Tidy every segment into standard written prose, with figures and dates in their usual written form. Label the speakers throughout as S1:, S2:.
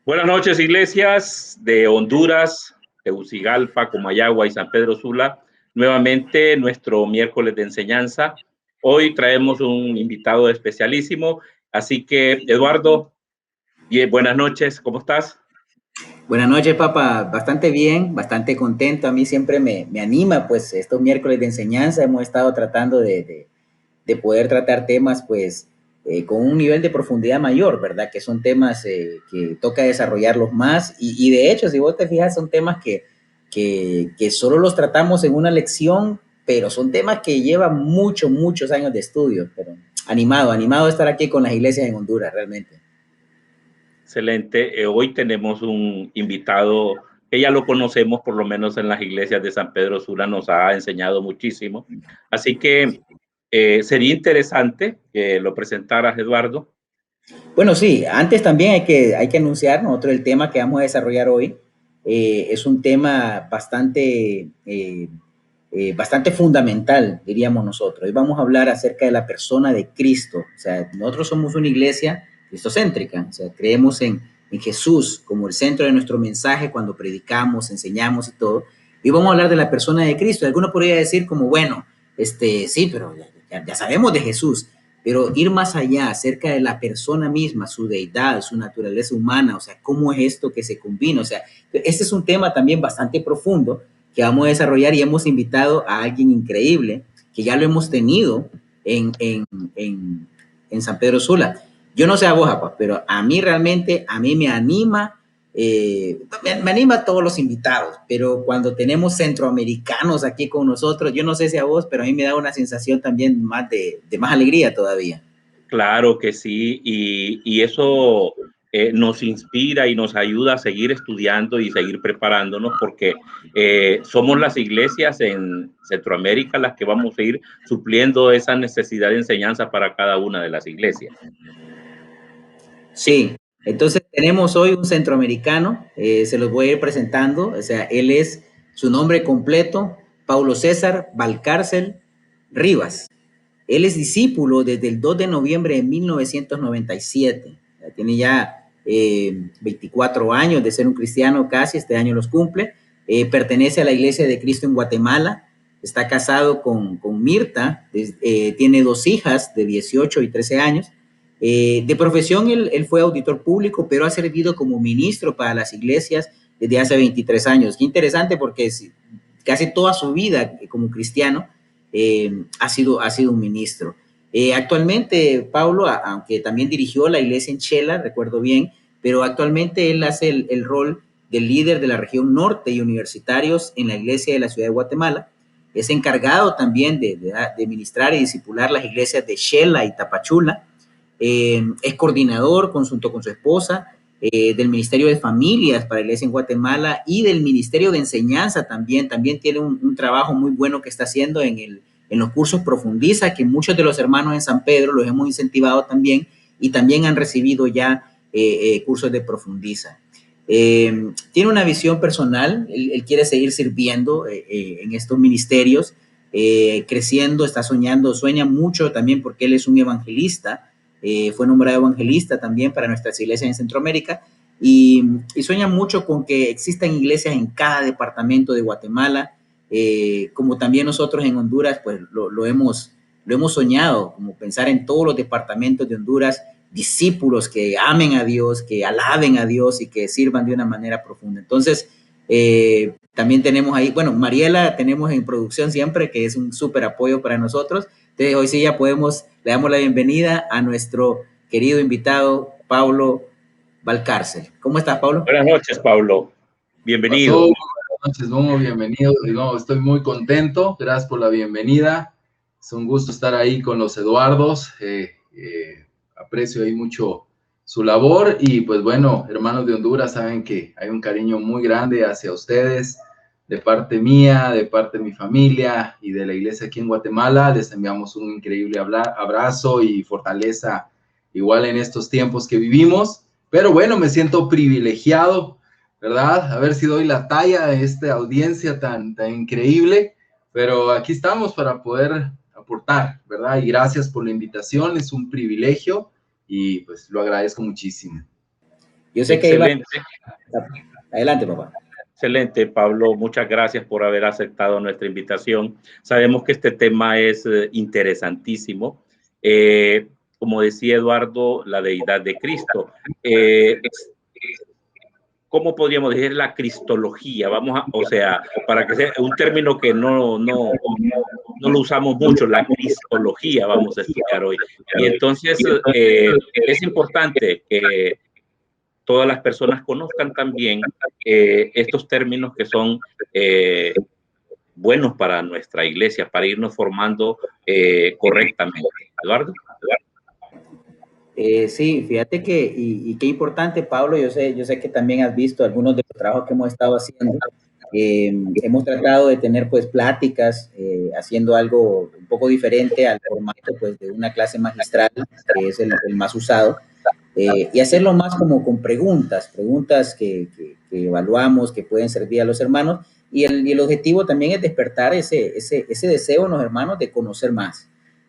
S1: Buenas noches, iglesias de Honduras, Tegucigalpa, Comayagua y San Pedro Sula. Nuevamente nuestro miércoles de enseñanza. Hoy traemos un invitado especialísimo. Así que, Eduardo, buenas noches, ¿cómo estás?
S2: Buenas noches, papá. Bastante bien, bastante contento. A mí siempre me anima, pues, estos miércoles de enseñanza. Hemos estado tratando de poder tratar temas, pues, con un nivel de profundidad mayor, ¿verdad? Que son temas que toca desarrollarlos más. Y de hecho, si vos te fijas, son temas que solo los tratamos en una lección, pero son temas que llevan muchos años de estudio. Pero animado de estar aquí con las iglesias en Honduras, realmente.
S1: Excelente. Hoy tenemos un invitado que ya lo conocemos, por lo menos en las iglesias de San Pedro Sula, nos ha enseñado muchísimo. Así que sería interesante que lo presentaras, Eduardo.
S2: Bueno, sí, antes también hay que anunciar, nosotros el tema que vamos a desarrollar hoy es un tema bastante fundamental, diríamos nosotros. Hoy vamos a hablar acerca de la persona de Cristo. O sea, nosotros somos una iglesia cristocéntrica, o sea, creemos en Jesús como el centro de nuestro mensaje cuando predicamos, enseñamos y todo. Y vamos a hablar de la persona de Cristo. Alguno podría decir como, bueno, sí, pero ya sabemos de Jesús. Pero ir más allá acerca de la persona misma, su deidad, su naturaleza humana, o sea, cómo es esto que se combina. O sea, este es un tema también bastante profundo que vamos a desarrollar y hemos invitado a alguien increíble que ya lo hemos tenido en San Pedro Sula. Yo no sé a vos, papá, pero a mí realmente, a mí me anima a todos los invitados, pero cuando tenemos centroamericanos aquí con nosotros, yo no sé si a vos, pero a mí me da una sensación también más de más alegría todavía.
S1: Claro que sí, y eso nos inspira y nos ayuda a seguir estudiando y seguir preparándonos, porque somos las iglesias en Centroamérica las que vamos a ir supliendo esa necesidad de enseñanza para cada una de las iglesias.
S2: Sí, entonces tenemos hoy un centroamericano, se los voy a ir presentando, o sea, él es su nombre completo, Paulo César Valcárcel Rivas. Él es discípulo desde el 2 de noviembre de 1997. Tiene ya 24 años de ser un cristiano casi, este año los cumple. Pertenece a la Iglesia de Cristo en Guatemala. está casado con Mirta, tiene 2 hijas de 18 y 13 años. De profesión, él fue auditor público, pero ha servido como ministro para las iglesias desde hace 23 años. Qué interesante porque casi toda su vida como cristiano ha sido un ministro. Actualmente, Paulo, aunque también dirigió la iglesia en Chela, recuerdo bien, pero actualmente él hace el rol del líder de la región norte y universitarios en la iglesia de la ciudad de Guatemala. Es encargado también de ministrar y discipular las iglesias de Xela y Tapachula. Es coordinador junto con su esposa del Ministerio de Familias para la Iglesia en Guatemala y del Ministerio de Enseñanza también. También tiene un trabajo muy bueno que está haciendo en los cursos Profundiza, que muchos de los hermanos en San Pedro los hemos incentivado también y también han recibido ya cursos de Profundiza. Tiene una visión personal, él quiere seguir sirviendo en estos ministerios, creciendo, está soñando, sueña mucho también porque él es un evangelista. Fue nombrado evangelista también para nuestras iglesias en Centroamérica y sueña mucho con que existan iglesias en cada departamento de Guatemala, como también nosotros en Honduras pues lo hemos soñado, como pensar en todos los departamentos de Honduras, discípulos que amen a Dios, que alaben a Dios y que sirvan de una manera profunda. Entonces, también tenemos ahí, bueno, Mariela tenemos en producción siempre, que es un súper apoyo para nosotros. Entonces, hoy sí ya le damos la bienvenida a nuestro querido invitado, Paulo Valcárcel. ¿Cómo estás, Paulo?
S1: Buenas noches, Paulo. Bienvenido.
S3: Buenas noches, Momo, bienvenido. No, estoy muy contento, gracias por la bienvenida. Es un gusto estar ahí con los Eduardos. Aprecio ahí mucho su labor y pues bueno, hermanos de Honduras, saben que hay un cariño muy grande hacia ustedes, de parte mía, de parte de mi familia y de la iglesia aquí en Guatemala. Les enviamos un increíble abrazo y fortaleza igual en estos tiempos que vivimos. Pero bueno, me siento privilegiado, ¿verdad? A ver si doy la talla de esta audiencia tan increíble, pero aquí estamos para poder aportar, ¿verdad? Y gracias por la invitación, es un privilegio y pues lo agradezco muchísimo.
S2: Yo sé que adelante, papá.
S1: Excelente, Pablo. Muchas gracias por haber aceptado nuestra invitación. Sabemos que este tema es interesantísimo. Como decía Eduardo, la deidad de Cristo. ¿Cómo podríamos decir la cristología? O sea, para que sea un término que no lo usamos mucho, la cristología vamos a estudiar hoy. Y entonces es importante que todas las personas conozcan también estos términos que son buenos para nuestra iglesia, para irnos formando correctamente. Eduardo.
S2: Sí, fíjate que, y qué importante, Pablo, yo sé que también has visto algunos de los trabajos que hemos estado haciendo. Hemos tratado de tener pues pláticas, haciendo algo un poco diferente al formato pues de una clase magistral, que es el más usado, y hacerlo más como con preguntas que evaluamos, que pueden servir a los hermanos, y el objetivo también es despertar ese deseo en los hermanos de conocer más,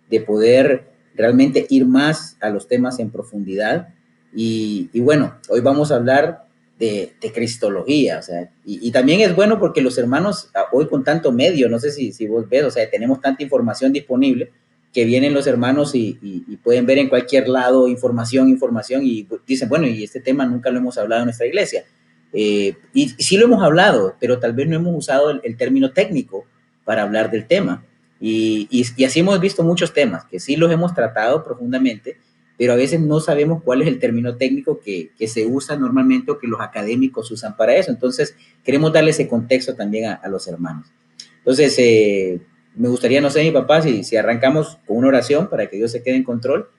S2: de poder realmente ir más a los temas en profundidad. Y bueno, hoy vamos a hablar de cristología, o sea, y también es bueno porque los hermanos, hoy con tanto medio, no sé si vos ves, o sea, tenemos tanta información disponible que vienen los hermanos y pueden ver en cualquier lado información y dicen, bueno, y este tema nunca lo hemos hablado en nuestra iglesia. Y sí lo hemos hablado, pero tal vez no hemos usado el término técnico para hablar del tema. Y así hemos visto muchos temas que sí los hemos tratado profundamente, pero a veces no sabemos cuál es el término técnico que se usa normalmente o que los académicos usan para eso. Entonces, queremos darle ese contexto también a los hermanos. Entonces, me gustaría, no sé, mi papá, si arrancamos con una oración para que Dios se quede en control.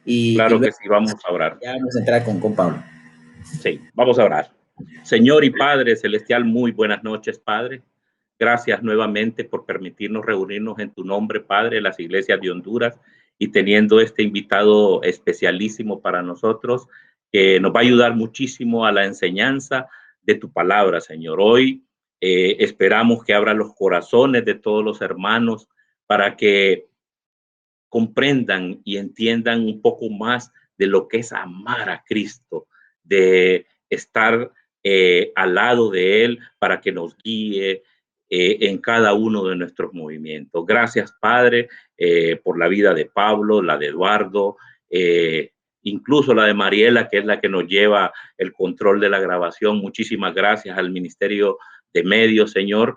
S1: Claro que sí, vamos a orar.
S2: Ya vamos a entrar con Pablo.
S1: Sí, vamos a orar. Señor y Padre Celestial, muy buenas noches, Padre. Gracias nuevamente por permitirnos reunirnos en tu nombre, Padre, las iglesias de Honduras, y teniendo este invitado especialísimo para nosotros, que nos va a ayudar muchísimo a la enseñanza de tu palabra, Señor. Hoy esperamos que abra los corazones de todos los hermanos para que comprendan y entiendan un poco más de lo que es amar a Cristo, de estar al lado de Él para que nos guíe, en cada uno de nuestros movimientos. Gracias, Padre, por la vida de Pablo, la de Eduardo, incluso la de Mariela, que es la que nos lleva el control de la grabación. Muchísimas gracias al Ministerio de Medios, Señor.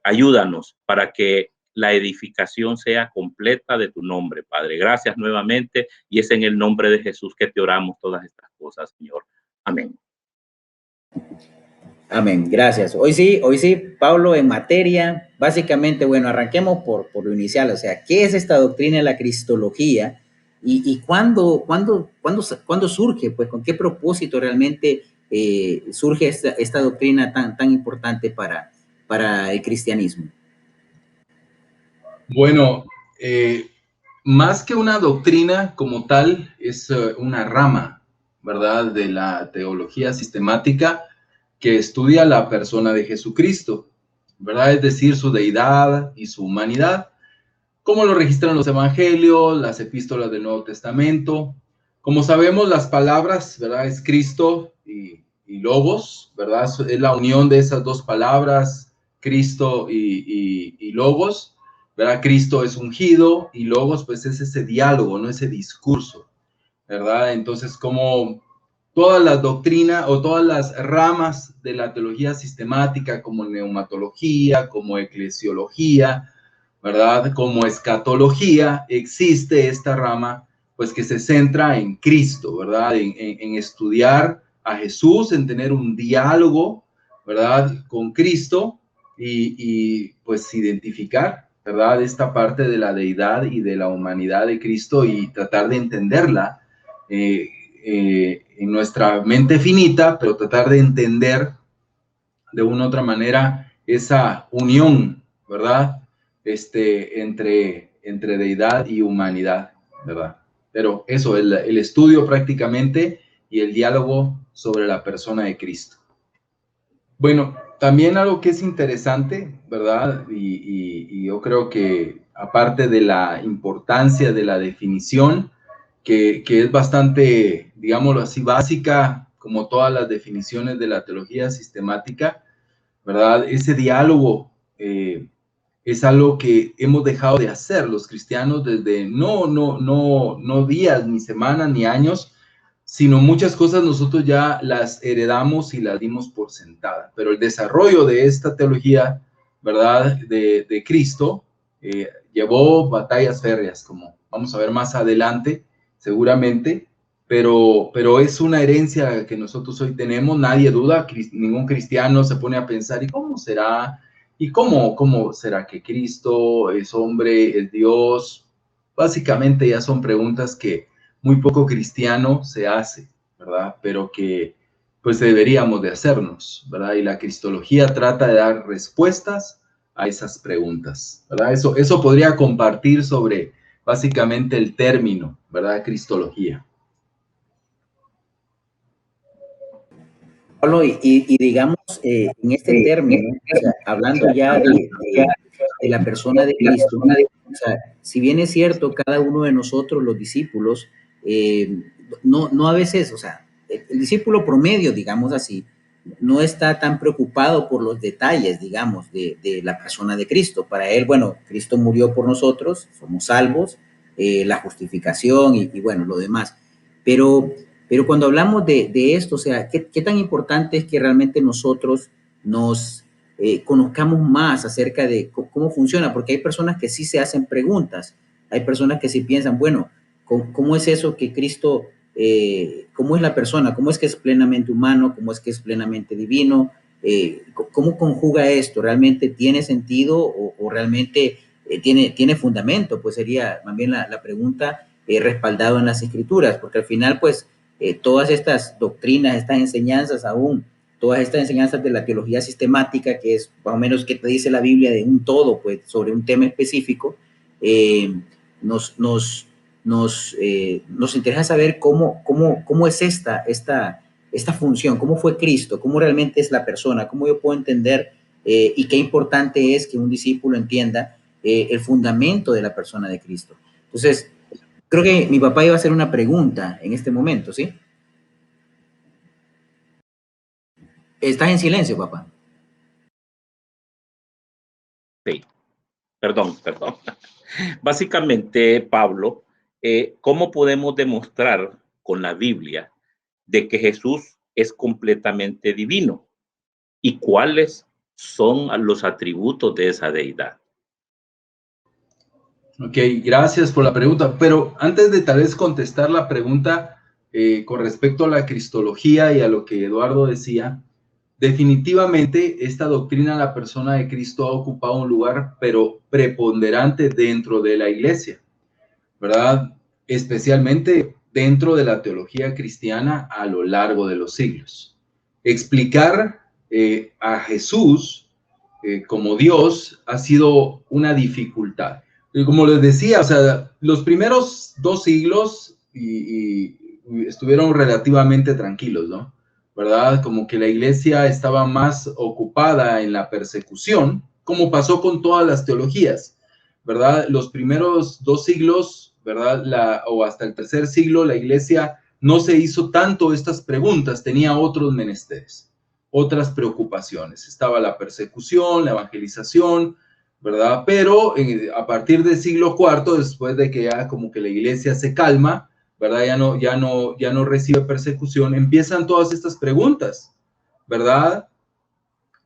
S1: Ayúdanos para que la edificación sea completa de tu nombre, Padre. Gracias nuevamente, y es en el nombre de Jesús que te oramos todas estas cosas, Señor. Amén.
S2: Amén, gracias. Hoy sí, Pablo, en materia, básicamente, bueno, arranquemos por lo inicial, o sea, ¿qué es esta doctrina de la cristología? ¿Y cuándo surge? Pues, ¿con qué propósito realmente surge esta doctrina tan importante para el cristianismo?
S3: Bueno, más que una doctrina como tal, es una rama, ¿verdad?, de la teología sistemática que estudia la persona de Jesucristo, ¿verdad? Es decir, su deidad y su humanidad, como lo registran los evangelios, las epístolas del Nuevo Testamento. Como sabemos, las palabras, ¿verdad?, es Cristo y Logos, ¿verdad? Es la unión de esas dos palabras, Cristo y Logos, ¿verdad? Cristo es ungido y Logos, pues, es ese diálogo, no ese discurso, ¿verdad? Entonces, como todas las doctrinas o todas las ramas de la teología sistemática, como neumatología, como eclesiología, ¿verdad?, como escatología, existe esta rama, pues, que se centra en Cristo, ¿verdad?, en estudiar a Jesús, en tener un diálogo, ¿verdad?, con Cristo y pues identificar, ¿verdad?, esta parte de la deidad y de la humanidad de Cristo y tratar de entenderla en nuestra mente finita, pero tratar de entender de una u otra manera esa unión, ¿verdad?, entre deidad y humanidad, ¿verdad? Pero eso, el estudio prácticamente y el diálogo sobre la persona de Cristo. Bueno, también algo que es interesante, ¿verdad? Y yo creo que aparte de la importancia de la definición, que es bastante, digámoslo así, básica, como todas las definiciones de la teología sistemática, ¿verdad? Ese diálogo es algo que hemos dejado de hacer los cristianos desde no días, ni semanas, ni años, sino muchas cosas nosotros ya las heredamos y las dimos por sentada. Pero el desarrollo de esta teología, ¿verdad?, de Cristo, llevó batallas férreas, como vamos a ver más adelante, seguramente, pero es una herencia que nosotros hoy tenemos, nadie duda, ningún cristiano se pone a pensar, ¿y cómo será? ¿Y cómo será que Cristo es hombre, es Dios? Básicamente ya son preguntas que muy poco cristiano se hace, ¿verdad? Pero que pues deberíamos de hacernos, ¿verdad? Y la cristología trata de dar respuestas a esas preguntas, ¿verdad? Eso podría compartir sobre básicamente el término, ¿verdad? Cristología.
S2: Pablo, y digamos, en este término, o sea, hablando ya de la persona de Cristo, o sea, si bien es cierto, cada uno de nosotros, los discípulos, no a veces, o sea, el discípulo promedio, digamos así, no está tan preocupado por los detalles, digamos, de la persona de Cristo. Para él, bueno, Cristo murió por nosotros, somos salvos, la justificación y bueno, lo demás. Pero cuando hablamos de esto, o sea, ¿qué tan importante es que realmente nosotros nos conozcamos más acerca de cómo funciona? Porque hay personas que sí se hacen preguntas, hay personas que sí piensan, bueno, ¿cómo es eso que Cristo, cómo es la persona, cómo es que es plenamente humano, cómo es que es plenamente divino? ¿Cómo conjuga esto? ¿Realmente tiene sentido o realmente tiene fundamento? Pues sería también la pregunta respaldado en las escrituras, porque al final, pues, todas estas doctrinas, estas enseñanzas aún, todas estas enseñanzas de la teología sistemática, que es más o menos que te dice la Biblia de un todo, pues, sobre un tema específico, nos interesa saber cómo es esta función, cómo fue Cristo, cómo realmente es la persona, cómo yo puedo entender y qué importante es que un discípulo entienda el fundamento de la persona de Cristo. Entonces, creo que mi papá iba a hacer una pregunta en este momento, ¿sí? Estás en silencio, papá.
S1: Sí, perdón. Básicamente, Pablo, ¿cómo podemos demostrar con la Biblia de que Jesús es completamente divino? ¿Y cuáles son los atributos de esa deidad?
S3: Ok, gracias por la pregunta. Pero antes de tal vez contestar la pregunta con respecto a la cristología y a lo que Eduardo decía, definitivamente esta doctrina de la persona de Cristo ha ocupado un lugar, pero preponderante dentro de la iglesia, ¿verdad? Especialmente dentro de la teología cristiana a lo largo de los siglos. Explicar a Jesús como Dios ha sido una dificultad. Y como les decía, o sea, los primeros 2 siglos estuvieron relativamente tranquilos, ¿no? ¿Verdad? Como que la iglesia estaba más ocupada en la persecución, como pasó con todas las teologías, ¿verdad? Los primeros 2 siglos, ¿verdad? O hasta el 3er siglo, la iglesia no se hizo tanto estas preguntas, tenía otros menesteres, otras preocupaciones. Estaba la persecución, la evangelización, ¿verdad? Pero a partir del siglo IV, después de que ya como que la iglesia se calma, ¿verdad? Ya no recibe persecución, empiezan todas estas preguntas, ¿verdad?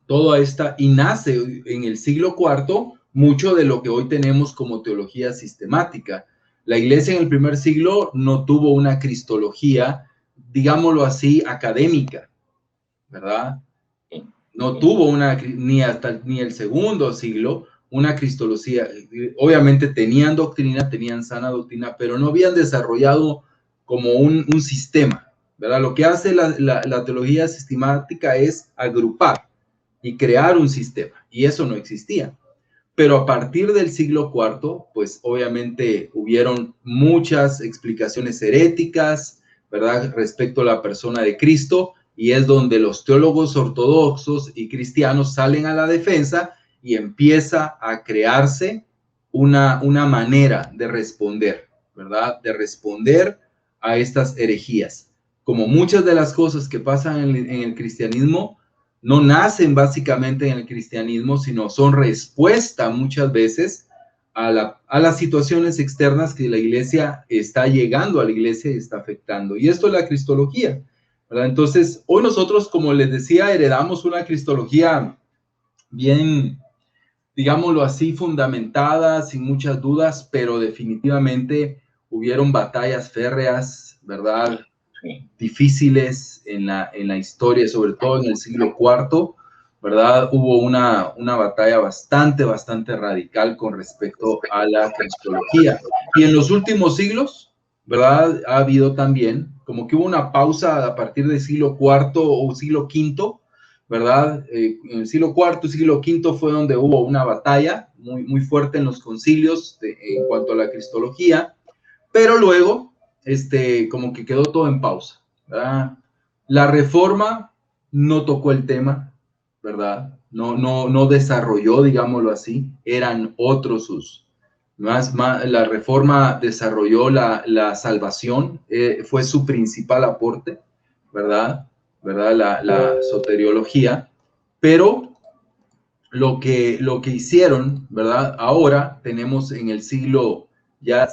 S3: Toda esta, y nace en el siglo IV mucho de lo que hoy tenemos como teología sistemática. La iglesia en el primer siglo no tuvo una cristología, digámoslo así, académica, ¿verdad? No tuvo una, ni el segundo siglo, una cristología. Obviamente tenían doctrina, tenían sana doctrina, pero no habían desarrollado como un sistema, ¿verdad? Lo que hace la teología sistemática es agrupar y crear un sistema, y eso no existía. Pero a partir del siglo IV, pues obviamente hubieron muchas explicaciones heréticas, ¿verdad? Respecto a la persona de Cristo, y es donde los teólogos ortodoxos y cristianos salen a la defensa y empieza a crearse una manera de responder, ¿verdad? De responder a estas herejías. Como muchas de las cosas que pasan en el cristianismo, no nacen básicamente en el cristianismo, sino son respuesta muchas veces a las situaciones externas que la iglesia está llegando a la iglesia y está afectando. Y esto es la cristología, ¿verdad? Entonces, hoy nosotros, como les decía, heredamos una cristología bien, digámoslo así, fundamentada, sin muchas dudas, pero definitivamente hubieron batallas férreas, ¿verdad? Difíciles en la historia, sobre todo en el siglo IV, ¿verdad? Hubo una batalla bastante radical con respecto a la cristología. Y en los últimos siglos, ¿verdad? Ha habido también, como que hubo una pausa a partir del siglo IV o siglo V, ¿verdad? En el siglo IV, siglo V fue donde hubo una batalla muy fuerte en los concilios en cuanto a la cristología, pero luego, como que quedó todo en pausa, ¿verdad? La Reforma no tocó el tema, ¿verdad? No desarrolló, digámoslo así, eran otros sus. La Reforma desarrolló la salvación, fue su principal aporte, ¿verdad? La soteriología, pero lo que hicieron, ¿verdad? Ahora tenemos en el siglo ya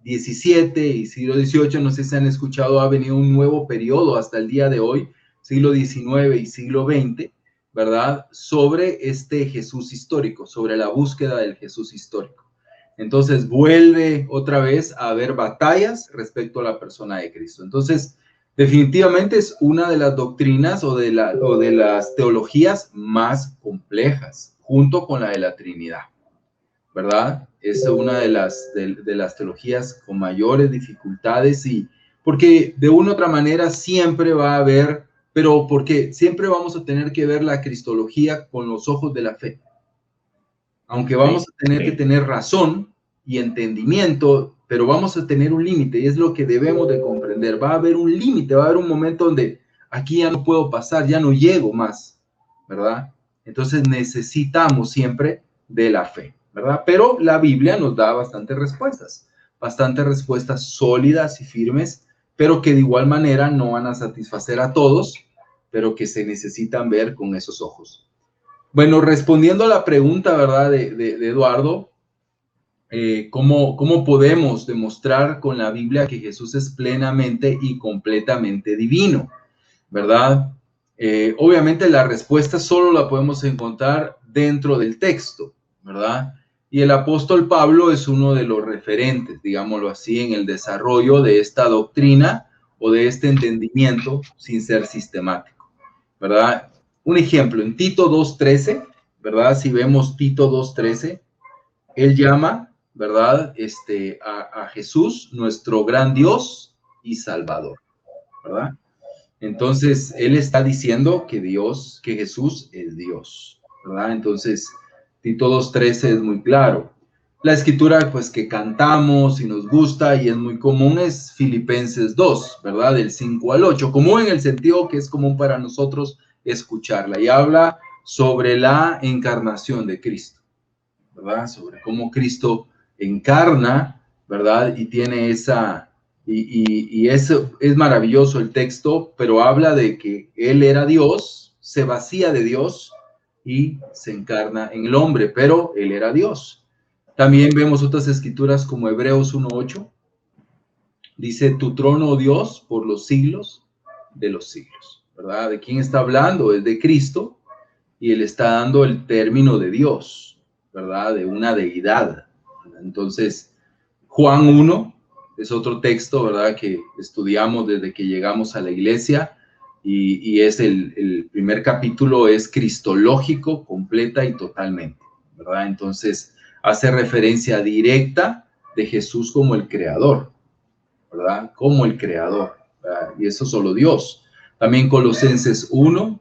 S3: 17 y siglo XVIII, no sé si han escuchado, ha venido un nuevo periodo hasta el día de hoy, siglo XIX y siglo XX, ¿verdad? Sobre este Jesús histórico, sobre la búsqueda del Jesús histórico. Entonces vuelve otra vez a haber batallas respecto a la persona de Cristo. Entonces, definitivamente es una de las doctrinas o de las teologías más complejas, junto con la de la Trinidad, ¿verdad? Es una de las teologías con mayores dificultades, y porque de una u otra manera siempre va a haber, pero porque siempre vamos a tener que ver la cristología con los ojos de la fe. Aunque vamos a tener que tener razón y entendimiento, pero vamos a tener un límite, y es lo que debemos de comprender. Va a haber un límite, va a haber un momento donde aquí ya no puedo pasar, ya no llego más, ¿verdad? Entonces necesitamos siempre de la fe, ¿verdad? Pero la Biblia nos da bastantes respuestas sólidas y firmes, pero que de igual manera no van a satisfacer a todos, pero que se necesitan ver con esos ojos. Bueno, respondiendo a la pregunta, ¿verdad? De Eduardo, ¿cómo podemos demostrar con la Biblia que Jesús es plenamente y completamente divino? ¿Verdad? Obviamente la respuesta solo la podemos encontrar dentro del texto, ¿verdad? Y el apóstol Pablo es uno de los referentes, digámoslo así, en el desarrollo de esta doctrina o de este entendimiento sin ser sistemático, ¿verdad? Un ejemplo, en Tito 2:13, ¿verdad? Si vemos Tito 2:13, él llama, ¿verdad? A Jesús nuestro gran Dios y Salvador, ¿verdad? Entonces, él está diciendo que Jesús es Dios, ¿verdad? Entonces, Tito 2:13 es muy claro. La escritura, pues, que cantamos y nos gusta y es muy común es Filipenses 2, ¿verdad? Del 5 al 8, común en el sentido que es común para nosotros escucharla y habla sobre la encarnación de Cristo, ¿verdad? Sobre cómo Cristo encarna, ¿verdad? Y tiene y eso es maravilloso el texto, pero habla de que Él era Dios, se vacía de Dios y se encarna en el hombre, pero Él era Dios. También vemos otras escrituras como Hebreos 1:8. Dice, tu trono, oh Dios, por los siglos de los siglos, ¿verdad? ¿De quién está hablando? Es de Cristo y Él está dando el término de Dios, ¿verdad? De una deidad. Entonces, Juan 1 es otro texto, ¿verdad? Que estudiamos desde que llegamos a la iglesia y es el primer capítulo, es cristológico, completa y totalmente, ¿verdad? Entonces, hace referencia directa de Jesús como el creador, ¿verdad? Como el creador, ¿verdad? Y eso solo Dios. También Colosenses 1.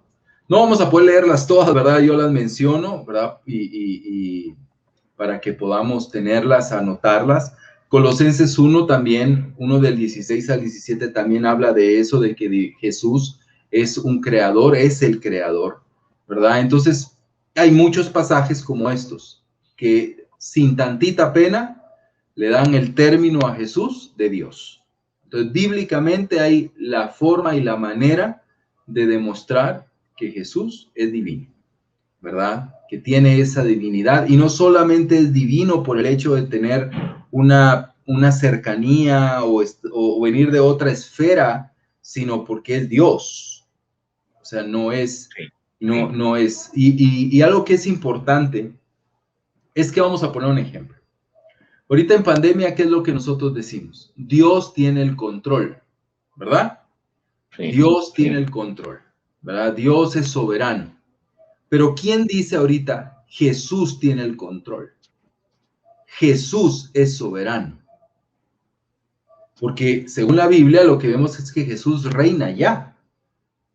S3: No vamos a poder leerlas todas, ¿verdad? Yo las menciono, ¿verdad? Y para que podamos tenerlas, anotarlas. Colosenses 1 también, 1 del 16 al 17 también habla de eso, de que Jesús es un creador, es el creador, ¿verdad? Entonces, hay muchos pasajes como estos, que sin tantita pena le dan el término a Jesús de Dios. Entonces, bíblicamente hay la forma y la manera de demostrar que Jesús es divino, ¿verdad? Que tiene esa divinidad y no solamente es divino por el hecho de tener una cercanía o venir de otra esfera, sino porque es Dios. O sea, no es, no es. Y algo que es importante es que vamos a poner un ejemplo. Ahorita en pandemia, ¿qué es lo que nosotros decimos? Dios tiene el control, ¿verdad? Sí, Dios tiene el control, ¿verdad? Dios es soberano. Pero ¿quién dice ahorita Jesús tiene el control? Jesús es soberano. Porque según la Biblia lo que vemos es que Jesús reina ya.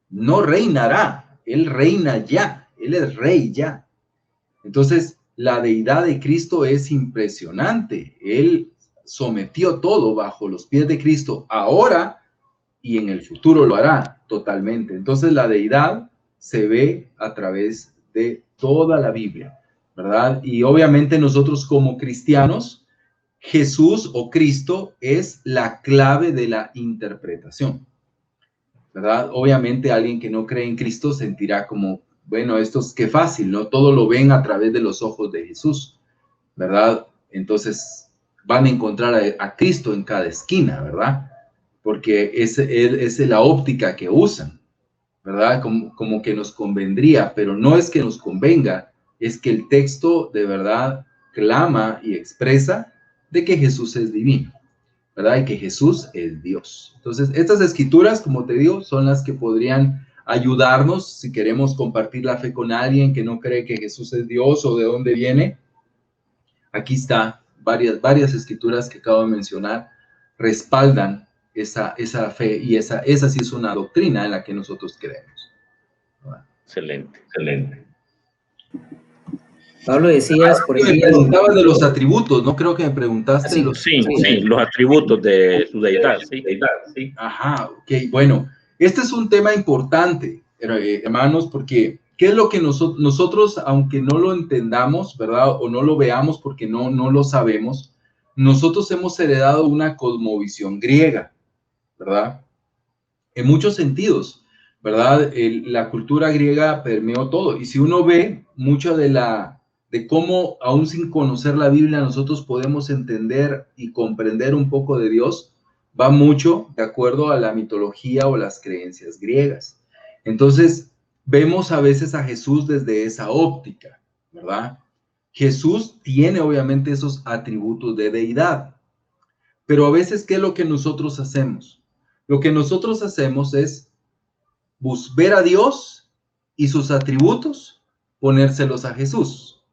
S3: No reinará, Él reina ya. Él es rey ya. Entonces, la deidad de Cristo es impresionante. Él sometió todo bajo los pies de Cristo ahora y en el futuro lo hará totalmente. Entonces, la deidad se ve a través de toda la Biblia, ¿verdad? Y obviamente nosotros como cristianos, Jesús o Cristo es la clave de la interpretación, ¿verdad? Obviamente alguien que no cree en Cristo sentirá como, bueno, esto es qué fácil, ¿no? Todo lo ven a través de los ojos de Jesús, ¿verdad? Entonces van a encontrar a Cristo en cada esquina, ¿verdad? Porque es la óptica que usan, ¿verdad? Como que nos convendría, pero no es que nos convenga, es que el texto de verdad clama y expresa de que Jesús es divino, ¿verdad? Y que Jesús es Dios. Entonces, estas escrituras, como te digo, son las que podrían ayudarnos si queremos compartir la fe con alguien que no cree que Jesús es Dios o de dónde viene. Aquí está, varias escrituras que acabo de mencionar respaldan esa fe y esa sí es una doctrina en la que nosotros creemos.
S1: Bueno, excelente, excelente.
S2: Pablo, decías, por ejemplo...
S3: Me preguntabas de los atributos, ¿no? Creo que me preguntaste.
S1: Sí, los atributos de su deidad, sí.
S3: Ajá, ok, bueno. Este es un tema importante, hermanos, porque ¿qué es lo que nosotros, aunque no lo entendamos, ¿verdad? O no lo veamos porque no lo sabemos, nosotros hemos heredado una cosmovisión griega, ¿verdad? En muchos sentidos. ¿verdad? La cultura griega permeó todo. Y si uno ve mucho de cómo, aún sin conocer la Biblia, nosotros podemos entender y comprender un poco de Dios, va mucho de acuerdo a la mitología o las creencias griegas. Entonces, vemos a veces a Jesús desde esa óptica, ¿verdad? Jesús tiene obviamente esos atributos de deidad, pero a veces, ¿qué es lo que nosotros hacemos? Lo que nosotros hacemos es ver a Dios y sus atributos, ponérselos a Jesús,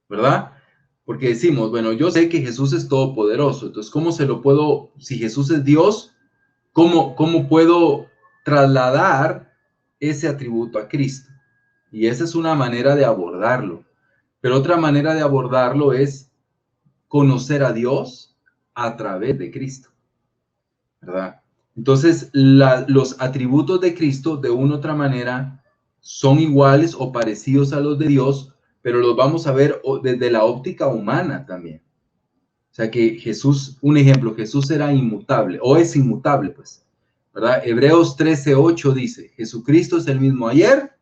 S3: ¿verdad? Porque decimos, bueno, yo sé que Jesús es todopoderoso, entonces, ¿cómo se lo puedo, si Jesús es Dios, cómo puedo trasladar ese atributo a Cristo? Y esa es una manera de abordarlo. Pero otra manera de abordarlo es conocer a Dios a través de Cristo, ¿verdad? Entonces, los atributos de Cristo, de una u otra manera, son iguales o parecidos a los de Dios, pero los vamos a ver desde la óptica humana también. O sea que Jesús, un ejemplo, Jesús era inmutable, o es inmutable, pues, ¿verdad? Hebreos 13:8 dice, Jesucristo es el mismo ayer,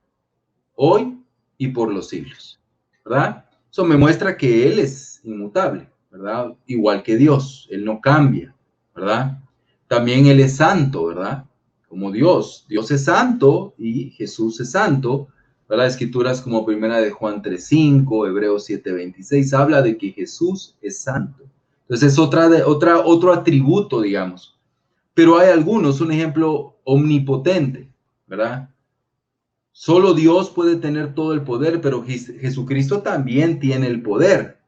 S3: hoy y por los siglos, ¿verdad? Eso me muestra que Él es inmutable, ¿verdad? Igual que Dios, Él no cambia, ¿verdad? También Él es santo, ¿verdad? Como Dios. Dios es santo y Jesús es santo, ¿verdad? Escrituras como primera de Juan 3:5, Hebreos 7:26, habla de que Jesús es santo. Entonces es otro atributo, digamos. Pero hay algunos, un ejemplo omnipotente, ¿verdad? Solo Dios puede tener todo el poder, pero Jesucristo también tiene el poder.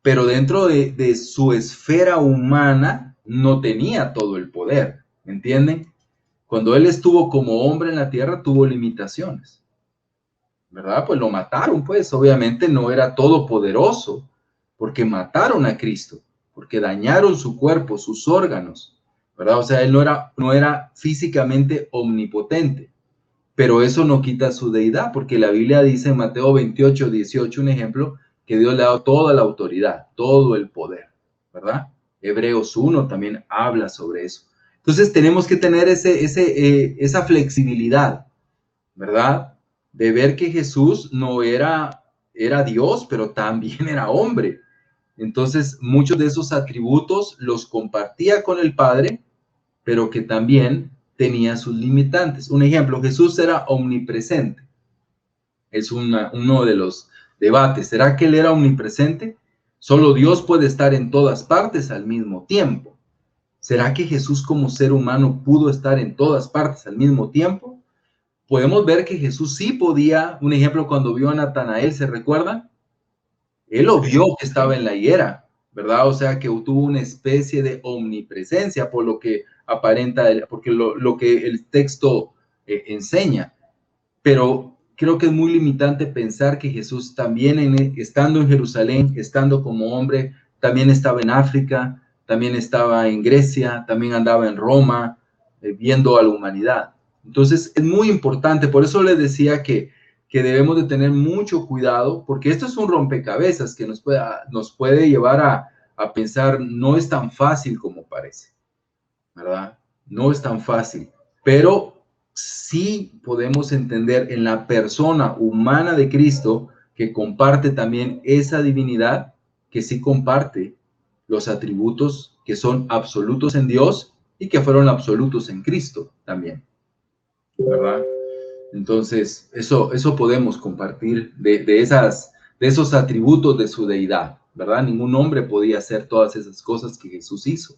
S3: Pero dentro de su esfera humana no tenía todo el poder, ¿me entienden? Cuando Él estuvo como hombre en la tierra, tuvo limitaciones, ¿verdad? Pues lo mataron, pues obviamente no era todopoderoso, porque mataron a Cristo, porque dañaron su cuerpo, sus órganos, ¿verdad? O sea, Él no era físicamente omnipotente. Pero eso no quita su deidad, porque la Biblia dice en Mateo 28:18, un ejemplo, que Dios le ha dado toda la autoridad, todo el poder, ¿verdad? Hebreos 1 también habla sobre eso. Entonces tenemos que tener esa flexibilidad, ¿verdad? De ver que Jesús no era Dios, pero también era hombre. Entonces muchos de esos atributos los compartía con el Padre, pero que también tenía sus limitantes. Un ejemplo, Jesús era omnipresente. Es uno de los debates. ¿Será que Él era omnipresente? Solo Dios puede estar en todas partes al mismo tiempo. ¿Será que Jesús como ser humano pudo estar en todas partes al mismo tiempo? Podemos ver que Jesús sí podía. Un ejemplo, cuando vio a Natanael, ¿se recuerda? Él lo vio que estaba en la higuera, ¿verdad? O sea, que tuvo una especie de omnipresencia, por lo que aparenta, porque lo que el texto enseña. Pero creo que es muy limitante pensar que Jesús también, estando en Jerusalén, estando como hombre, también estaba en África, también estaba en Grecia, también andaba en Roma, viendo a la humanidad. Entonces, es muy importante, por eso les decía que debemos de tener mucho cuidado, porque esto es un rompecabezas que nos puede llevar a pensar, no es tan fácil como parece, ¿verdad? No es tan fácil, pero sí podemos entender en la persona humana de Cristo que comparte también esa divinidad, que sí comparte los atributos que son absolutos en Dios y que fueron absolutos en Cristo también, ¿verdad? Entonces, eso podemos compartir de esos atributos de su deidad, ¿verdad? Ningún hombre podía hacer todas esas cosas que Jesús hizo,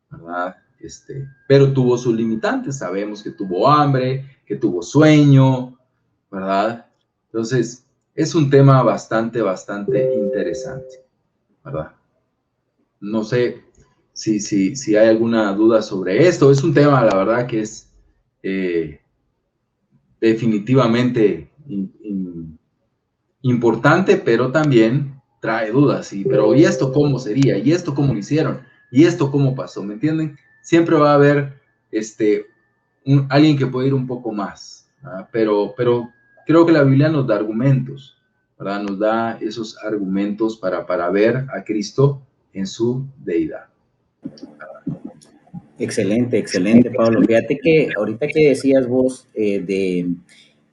S3: ¿verdad? Pero tuvo sus limitantes. Sabemos que tuvo hambre, que tuvo sueño, ¿verdad? Entonces, es un tema bastante interesante, ¿verdad? No sé si hay alguna duda sobre esto. Es un tema, la verdad, que es definitivamente importante, pero también trae dudas. Pero ¿y esto cómo sería? ¿Y esto cómo lo hicieron? ¿Y esto cómo pasó? ¿Me entienden? Siempre va a haber alguien que puede ir un poco más, ¿verdad? Pero creo que la Biblia nos da argumentos, ¿verdad? Nos da esos argumentos para ver a Cristo en su deidad.
S2: Excelente, excelente, Pablo. Fíjate que ahorita que decías vos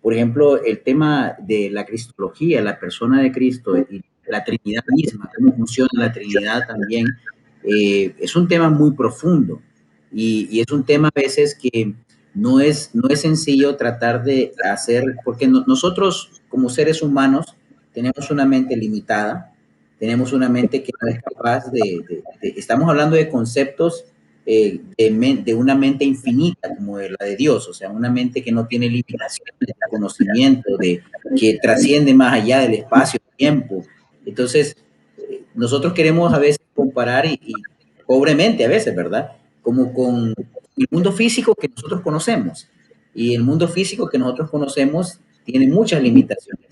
S2: por ejemplo, el tema de la cristología, la persona de Cristo y la Trinidad misma, cómo funciona la Trinidad también, es un tema muy profundo y es un tema a veces que no es sencillo tratar de hacer, porque nosotros como seres humanos tenemos una mente limitada, tenemos una mente que no es capaz estamos hablando de conceptos de una mente infinita como la de Dios, o sea, una mente que no tiene limitaciones de conocimiento, que trasciende más allá del espacio-tiempo. Entonces, nosotros queremos a veces comparar y pobremente a veces, ¿verdad? Como con el mundo físico que nosotros conocemos. Y el mundo físico que nosotros conocemos tiene muchas limitaciones.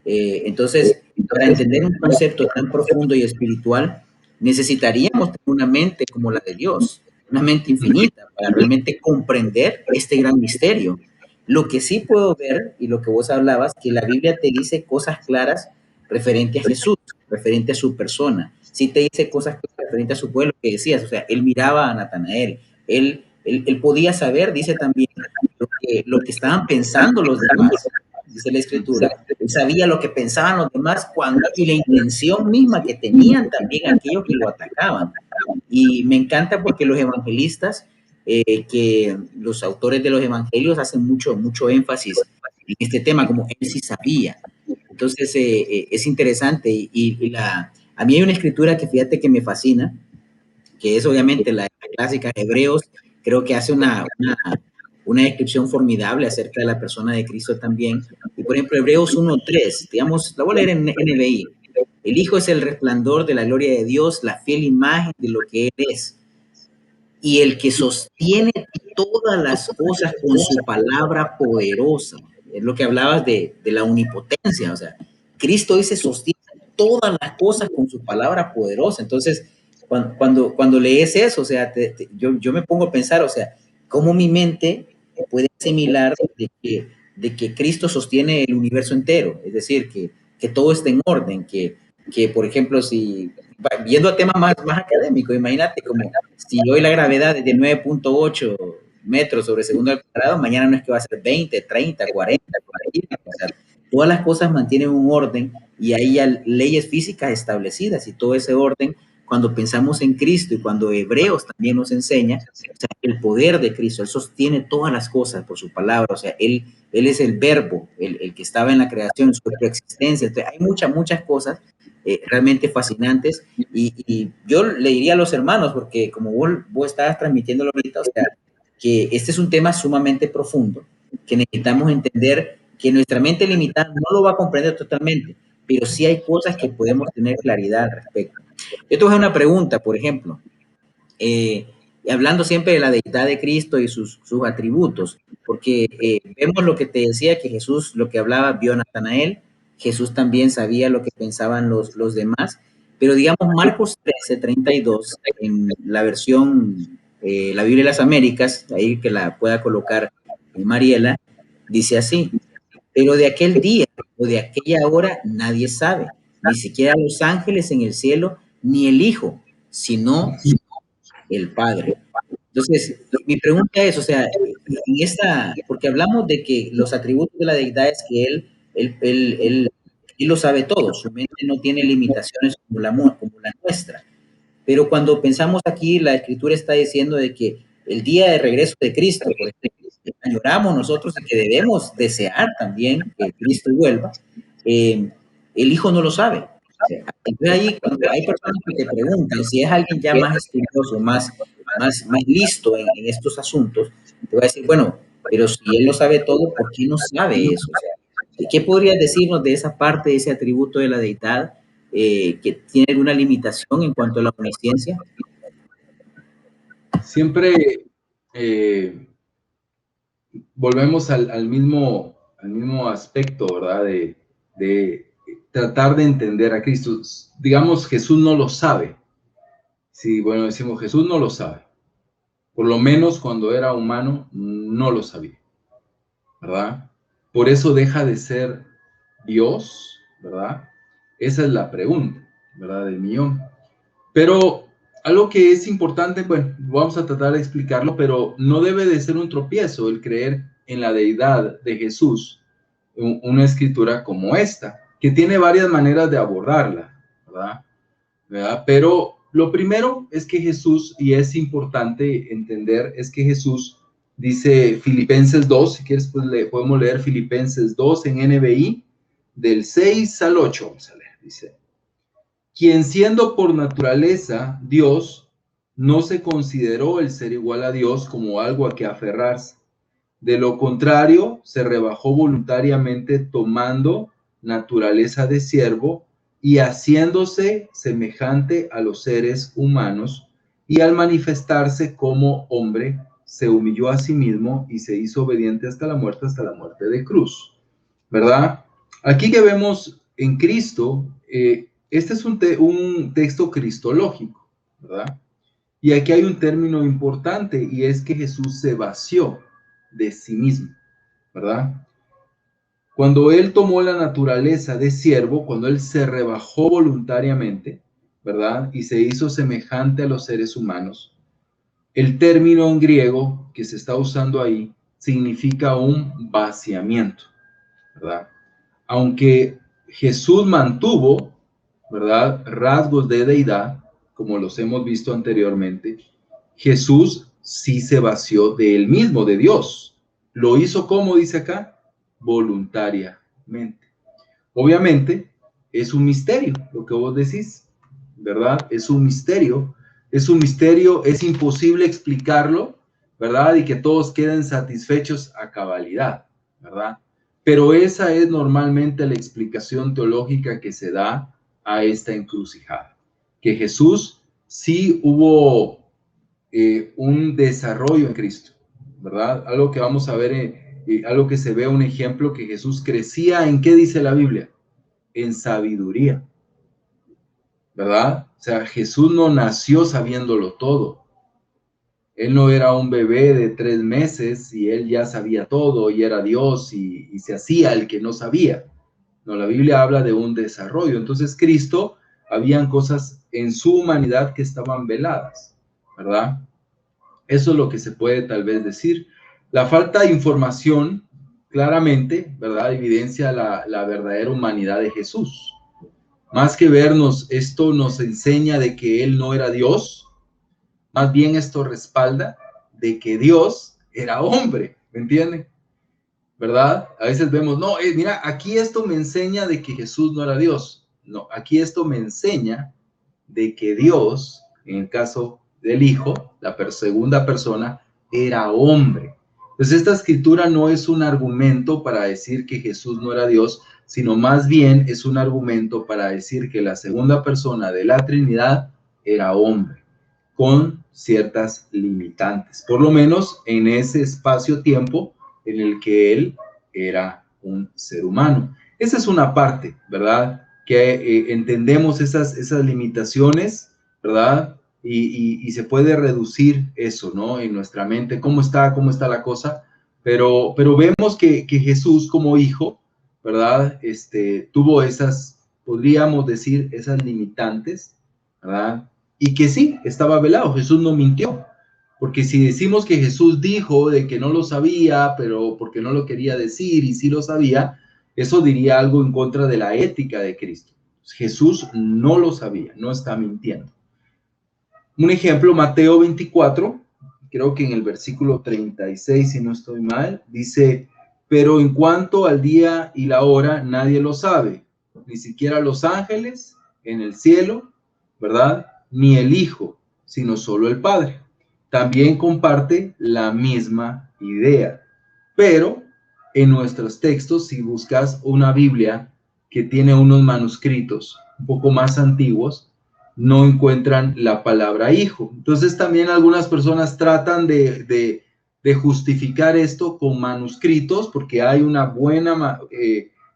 S2: Entonces, para entender un concepto tan profundo y espiritual, necesitaríamos tener una mente como la de Dios, una mente infinita, para realmente comprender este gran misterio. Lo que sí puedo ver, y lo que vos hablabas, que la Biblia te dice cosas claras referente a Jesús, referente a su persona. Sí te dice cosas referente a su pueblo, que decías, o sea, él miraba a Natanael, él podía saber, dice también, lo que estaban pensando los demás, dice la Escritura. Él sabía lo que pensaban los demás y la intención misma que tenían también aquellos que lo atacaban. Y me encanta porque los evangelistas, que los autores de los evangelios hacen mucho énfasis en este tema, como él sí sabía. Entonces, es interesante. A mí hay una escritura que fíjate que me fascina, que es obviamente la clásica Hebreos. Creo que hace una descripción formidable acerca de la persona de Cristo también. Y por ejemplo, Hebreos 1:3, digamos, la voy a leer en NBI. El Hijo es el resplandor de la gloria de Dios, la fiel imagen de lo que Él es, y el que sostiene todas las cosas con su palabra poderosa. Es lo que hablabas de la omnipotencia, o sea, Cristo dice sostiene todas las cosas con su palabra poderosa. Entonces, cuando lees eso, o sea, yo me pongo a pensar, o sea, cómo mi mente puede asimilar de que Cristo sostiene el universo entero, es decir, que todo está en orden, que por ejemplo, si viendo a temas más académicos, imagínate como si hoy la gravedad es de 9.8 metros sobre segundo al cuadrado, mañana no es que va a ser 20, 30, 40, 40, o sea, todas las cosas mantienen un orden y hay ya leyes físicas establecidas y todo ese orden, cuando pensamos en Cristo y cuando Hebreos también nos enseña, o sea, el poder de Cristo, Él sostiene todas las cosas por su palabra, o sea, Él es el verbo, el que estaba en la creación, su existencia. Entonces, hay muchas cosas realmente fascinantes y yo le diría a los hermanos, porque como vos estabas transmitiéndolo ahorita, o sea, que este es un tema sumamente profundo, que necesitamos entender que nuestra mente limitada no lo va a comprender totalmente, pero sí hay cosas que podemos tener claridad al respecto. Yo te voy a hacer una pregunta, por ejemplo, hablando siempre de la deidad de Cristo y sus atributos, porque vemos lo que te decía, que Jesús, lo que hablaba, vio a Natanael, Jesús también sabía lo que pensaban los demás, pero digamos Marcos 13:32, en la versión, la Biblia de las Américas, ahí que la pueda colocar Mariela, dice así: pero de aquel día o de aquella hora nadie sabe, ni siquiera los ángeles en el cielo, ni el Hijo, sino el Padre. Entonces, mi pregunta es, o sea, porque hablamos de que los atributos de la deidad es que él lo sabe todo, su mente no tiene limitaciones como como la nuestra. Pero cuando pensamos aquí, la Escritura está diciendo de que el día de regreso de Cristo, por ejemplo, añoramos nosotros y que debemos desear también que Cristo vuelva, el Hijo no lo sabe. O sea, entonces ahí, cuando hay personas que te preguntan si es alguien ya más estudioso, más listo en estos asuntos, te va a decir, bueno, pero si él lo sabe todo, ¿por qué no sabe eso? O sea, ¿qué podrías decirnos de esa parte, de ese atributo de la deidad, que tiene alguna limitación en cuanto a la omnisciencia?
S3: Siempre volvemos al mismo aspecto, ¿verdad? De tratar de entender a Cristo. Digamos, Jesús no lo sabe. Sí, bueno, decimos, Jesús no lo sabe. Por lo menos cuando era humano, no lo sabía, ¿verdad? Por eso deja de ser Dios, ¿verdad? Esa es la pregunta, ¿verdad? Del millón. Pero algo que es importante, bueno, vamos a tratar de explicarlo, pero no debe de ser un tropiezo el creer en la deidad de Jesús, una escritura como esta, que tiene varias maneras de abordarla, ¿verdad? Pero lo primero es que Jesús, y es importante entender, es que Jesús dice Filipenses 2, si quieres pues podemos leer Filipenses 2 en NBI, del 6 al 8, vamos a leer, dice: quien siendo por naturaleza Dios, no se consideró el ser igual a Dios como algo a que aferrarse. De lo contrario, se rebajó voluntariamente tomando naturaleza de siervo y haciéndose semejante a los seres humanos, y al manifestarse como hombre, se humilló a sí mismo y se hizo obediente hasta la muerte de cruz. ¿Verdad? Aquí que vemos en Cristo, este es un texto cristológico, ¿verdad? Y aquí hay un término importante, y es que Jesús se vació de sí mismo, ¿verdad? Cuando Él tomó la naturaleza de siervo, cuando Él se rebajó voluntariamente, ¿verdad? Y se hizo semejante a los seres humanos, el término en griego que se está usando ahí significa un vaciamiento, ¿verdad? Aunque Jesús mantuvo, ¿verdad?, rasgos de deidad, como los hemos visto anteriormente, Jesús sí se vació de él mismo, de Dios. Lo hizo, como dice acá, voluntariamente. Obviamente, es un misterio lo que vos decís, ¿verdad? Es un misterio, es imposible explicarlo, ¿verdad? Y que todos queden satisfechos a cabalidad, ¿verdad? Pero esa es normalmente la explicación teológica que se da a esta encrucijada, que Jesús sí hubo un desarrollo en Cristo, ¿verdad? Algo que vamos a ver, algo que se ve un ejemplo, que Jesús crecía, ¿en qué dice la Biblia? En sabiduría, ¿verdad? O sea, Jesús no nació sabiéndolo todo. Él no era un bebé de 3 meses y él ya sabía todo y era Dios y se hacía el que no sabía. No, la Biblia habla de un desarrollo. Entonces, Cristo, habían cosas en su humanidad que estaban veladas, ¿verdad? Eso es lo que se puede tal vez decir. La falta de información, claramente, ¿verdad?, evidencia la verdadera humanidad de Jesús. Más que vernos, esto nos enseña de que Él no era Dios, más bien esto respalda de que Dios era hombre, ¿me entienden? ¿Verdad? A veces vemos, no, mira, aquí esto me enseña de que Jesús no era Dios. No, aquí esto me enseña de que Dios, en el caso del Hijo, la segunda persona, era hombre. Entonces, esta escritura no es un argumento para decir que Jesús no era Dios, sino más bien es un argumento para decir que la segunda persona de la Trinidad era hombre, con ciertas limitantes, por lo menos en ese espacio-tiempo en el que él era un ser humano. Esa es una parte, ¿verdad?, que entendemos esas limitaciones, ¿verdad? Y se puede reducir eso, ¿no?, en nuestra mente, cómo está la cosa, pero vemos que Jesús como hijo, ¿verdad?, tuvo esas, podríamos decir, esas limitantes, ¿verdad?, y que sí, estaba velado. Jesús no mintió, porque si decimos que Jesús dijo de que no lo sabía, pero porque no lo quería decir, y sí lo sabía, eso diría algo en contra de la ética de Cristo. Jesús no lo sabía, no está mintiendo. Un ejemplo, Mateo 24, creo que en el versículo 36, si no estoy mal, dice: pero en cuanto al día y la hora, nadie lo sabe, ni siquiera los ángeles en el cielo, ¿verdad?, ni el Hijo, sino solo el Padre. También comparte la misma idea, pero en nuestros textos, si buscas una Biblia que tiene unos manuscritos un poco más antiguos, no encuentran la palabra hijo. Entonces también algunas personas tratan de justificar esto con manuscritos, porque hay una buena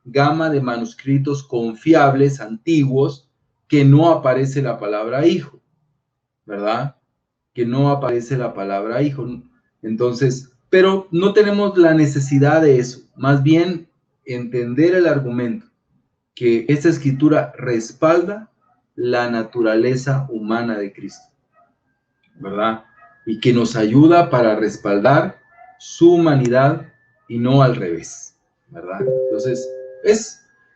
S3: gama de manuscritos confiables, antiguos, que no aparece la palabra hijo, ¿verdad? Que no aparece la palabra hijo. Entonces, pero no tenemos la necesidad de eso. Más bien, entender el argumento, que esta escritura respalda la naturaleza humana de Cristo, ¿verdad? Y que nos ayuda para respaldar su humanidad y no al revés, ¿verdad? Entonces,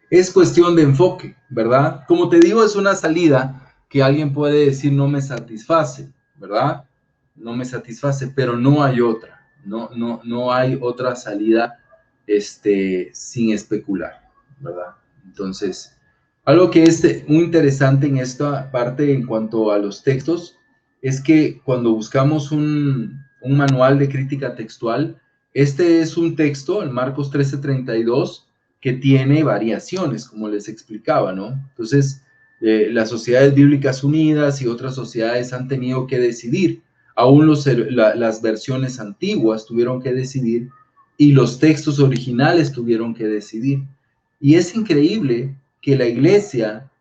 S3: es cuestión de enfoque, ¿verdad? Como te digo, es una salida que alguien puede decir no me satisface, ¿verdad? No me satisface, pero no hay otra, no hay otra salida sin especular, ¿verdad? Entonces, algo que es muy interesante en esta parte en cuanto a los textos es que cuando buscamos un manual de crítica textual, este es un texto, en Marcos 13:32, que tiene variaciones, como les explicaba, ¿no? Entonces, las Sociedades Bíblicas Unidas y otras sociedades han tenido que decidir, aún las versiones antiguas tuvieron que decidir, y los textos originales tuvieron que decidir. Y es increíble que la iglesia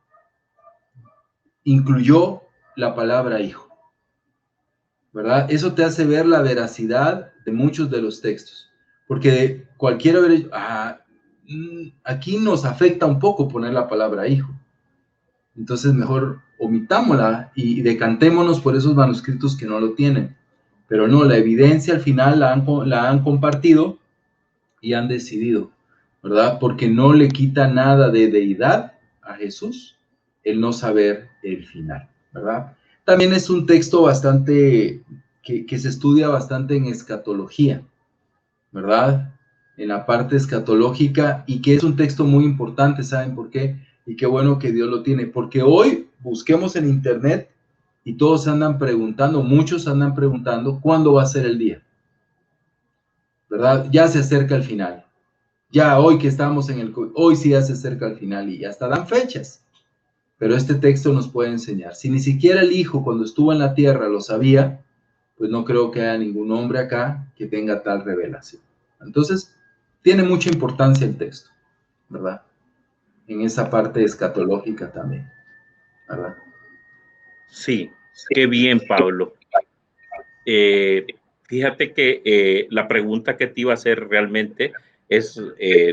S3: incluyó la palabra hijo, ¿verdad? Eso te hace ver la veracidad de muchos de los textos, porque cualquiera hubiera dicho, aquí nos afecta un poco poner la palabra hijo, entonces mejor omitámosla y decantémonos por esos manuscritos que no lo tienen. Pero no, la evidencia al final la han compartido y han decidido, ¿verdad? Porque no le quita nada de deidad a Jesús el no saber el final, ¿verdad? También es un texto bastante, que se estudia bastante en escatología, ¿verdad? En la parte escatológica, y que es un texto muy importante, ¿saben por qué? Y qué bueno que Dios lo tiene, porque hoy busquemos en internet y todos andan preguntando, muchos andan preguntando, ¿cuándo va a ser el día? ¿Verdad? Ya se acerca el final. Ya hoy que estamos en hoy sí ya se acerca al final y hasta dan fechas. Pero este texto nos puede enseñar. Si ni siquiera el Hijo cuando estuvo en la tierra lo sabía, pues no creo que haya ningún hombre acá que tenga tal revelación. Entonces, tiene mucha importancia el texto, ¿verdad? En esa parte escatológica también, ¿verdad?
S1: Sí, qué bien, Pablo. Fíjate que la pregunta que te iba a hacer realmente es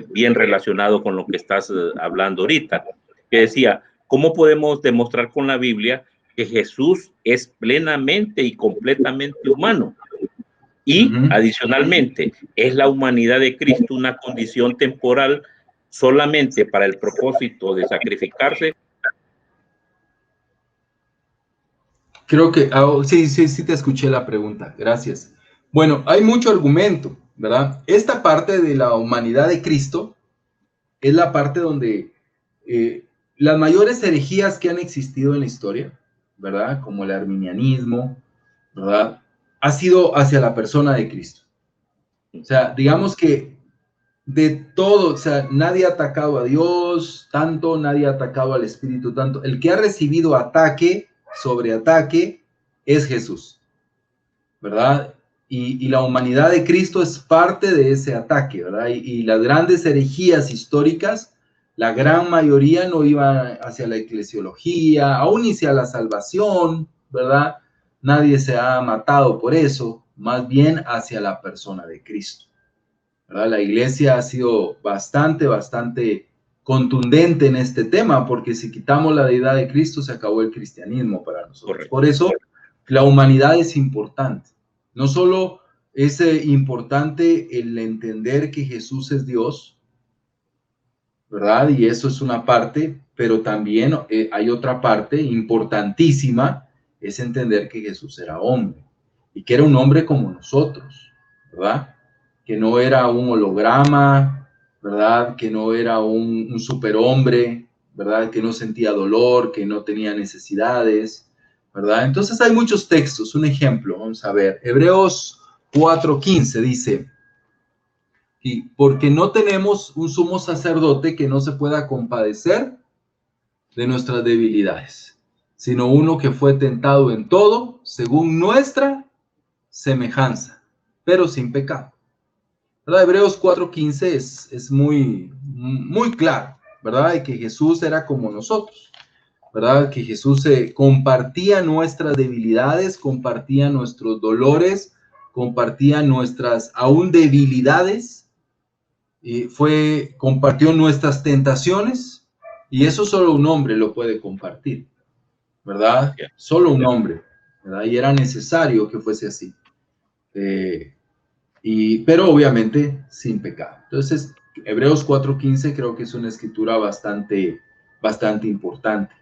S1: bien relacionado con lo que estás hablando ahorita, que decía, ¿cómo podemos demostrar con la Biblia que Jesús es plenamente y completamente humano? Y adicionalmente, ¿es la humanidad de Cristo una condición temporal solamente para el propósito de sacrificarse?
S3: Creo que, sí te escuché la pregunta, gracias. Bueno, hay mucho argumento, ¿verdad? Esta parte de la humanidad de Cristo es la parte donde las mayores herejías que han existido en la historia, ¿verdad? Como el arminianismo, ¿verdad? Ha sido hacia la persona de Cristo. O sea, digamos que de todo, o sea, nadie ha atacado a Dios tanto, nadie ha atacado al Espíritu tanto. El que ha recibido ataque sobre ataque es Jesús, ¿verdad? Y la humanidad de Cristo es parte de ese ataque, ¿verdad? Y las grandes herejías históricas, la gran mayoría no iban hacia la eclesiología, aún hacia la salvación, ¿verdad? Nadie se ha matado por eso, más bien hacia la persona de Cristo, ¿verdad? La iglesia ha sido bastante contundente en este tema, porque si quitamos la deidad de Cristo, se acabó el cristianismo para nosotros. Correcto. Por eso, la humanidad es importante. No solo es importante el entender que Jesús es Dios, ¿verdad? Y eso es una parte, pero también hay otra parte importantísima, es entender que Jesús era hombre y que era un hombre como nosotros, ¿verdad? Que no era un holograma, ¿verdad? Que no era un superhombre, ¿verdad? Que no sentía dolor, que no tenía necesidades, ¿verdad? Entonces hay muchos textos. Un ejemplo, vamos a ver, Hebreos 4:15 dice, y porque no tenemos un sumo sacerdote que no se pueda compadecer de nuestras debilidades, sino uno que fue tentado en todo, según nuestra semejanza, pero sin pecado. ¿Verdad? Hebreos 4:15 es muy claro, ¿verdad? De que Jesús era como nosotros, ¿verdad? Que Jesús compartía nuestras debilidades, compartía nuestros dolores, compartía nuestras aún debilidades, compartió nuestras tentaciones, y eso solo un hombre lo puede compartir, ¿verdad? Solo un hombre. ¿verdad? Y era necesario que fuese así. Pero obviamente sin pecado. Entonces, Hebreos 4:15 creo que es una escritura bastante importante.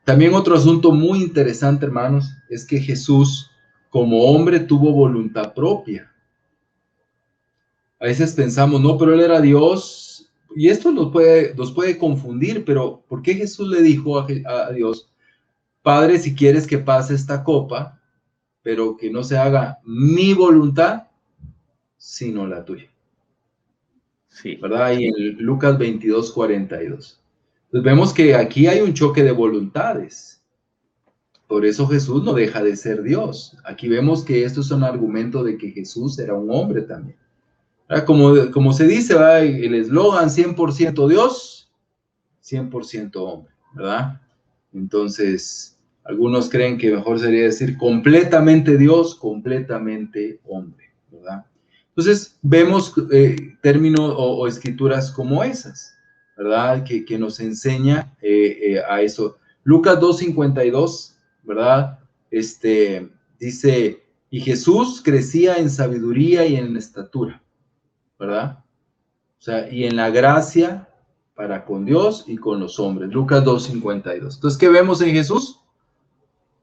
S3: También otro asunto muy interesante, hermanos, es que Jesús, como hombre, tuvo voluntad propia. A veces pensamos, no, pero él era Dios, y esto nos puede confundir, pero ¿por qué Jesús le dijo a Dios, Padre, si quieres que pase esta copa, pero que no se haga mi voluntad, sino la tuya?
S1: Sí.
S3: ¿Verdad? Y en Lucas 22:42. Pues vemos que aquí hay un choque de voluntades. Por eso Jesús no deja de ser Dios. Aquí vemos que esto es un argumento de que Jesús era un hombre también. Como se dice, ¿verdad? El eslogan 100% Dios, 100% hombre, ¿verdad? Entonces, algunos creen que mejor sería decir completamente Dios, completamente hombre, ¿verdad? Entonces, vemos términos o escrituras como esas, ¿verdad? Que nos enseña a eso. Lucas 2:52, ¿verdad? Dice, y Jesús crecía en sabiduría y en estatura, ¿verdad? O sea, y en la gracia para con Dios y con los hombres. Lucas 2:52. Entonces, ¿qué vemos en Jesús?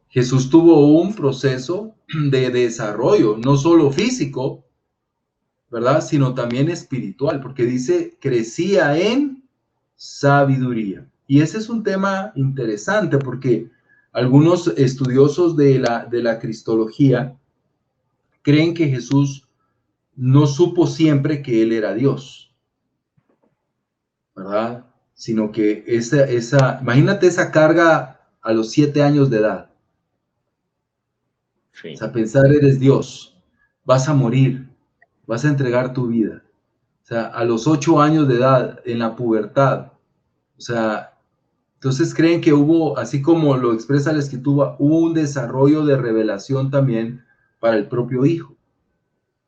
S3: Jesús tuvo un proceso de desarrollo, no solo físico, ¿verdad? Sino también espiritual, porque dice, crecía en sabiduría. Y ese es un tema interesante porque algunos estudiosos de la cristología creen que Jesús no supo siempre que él era Dios, ¿verdad? Sino que imagínate esa carga a los 7 años de edad.
S1: Sí.
S3: O sea, pensar eres Dios, vas a morir, vas a entregar tu vida. O sea, a los 8 años de edad, en la pubertad. O sea, entonces creen que hubo, así como lo expresa la escritura, hubo un desarrollo de revelación también para el propio hijo,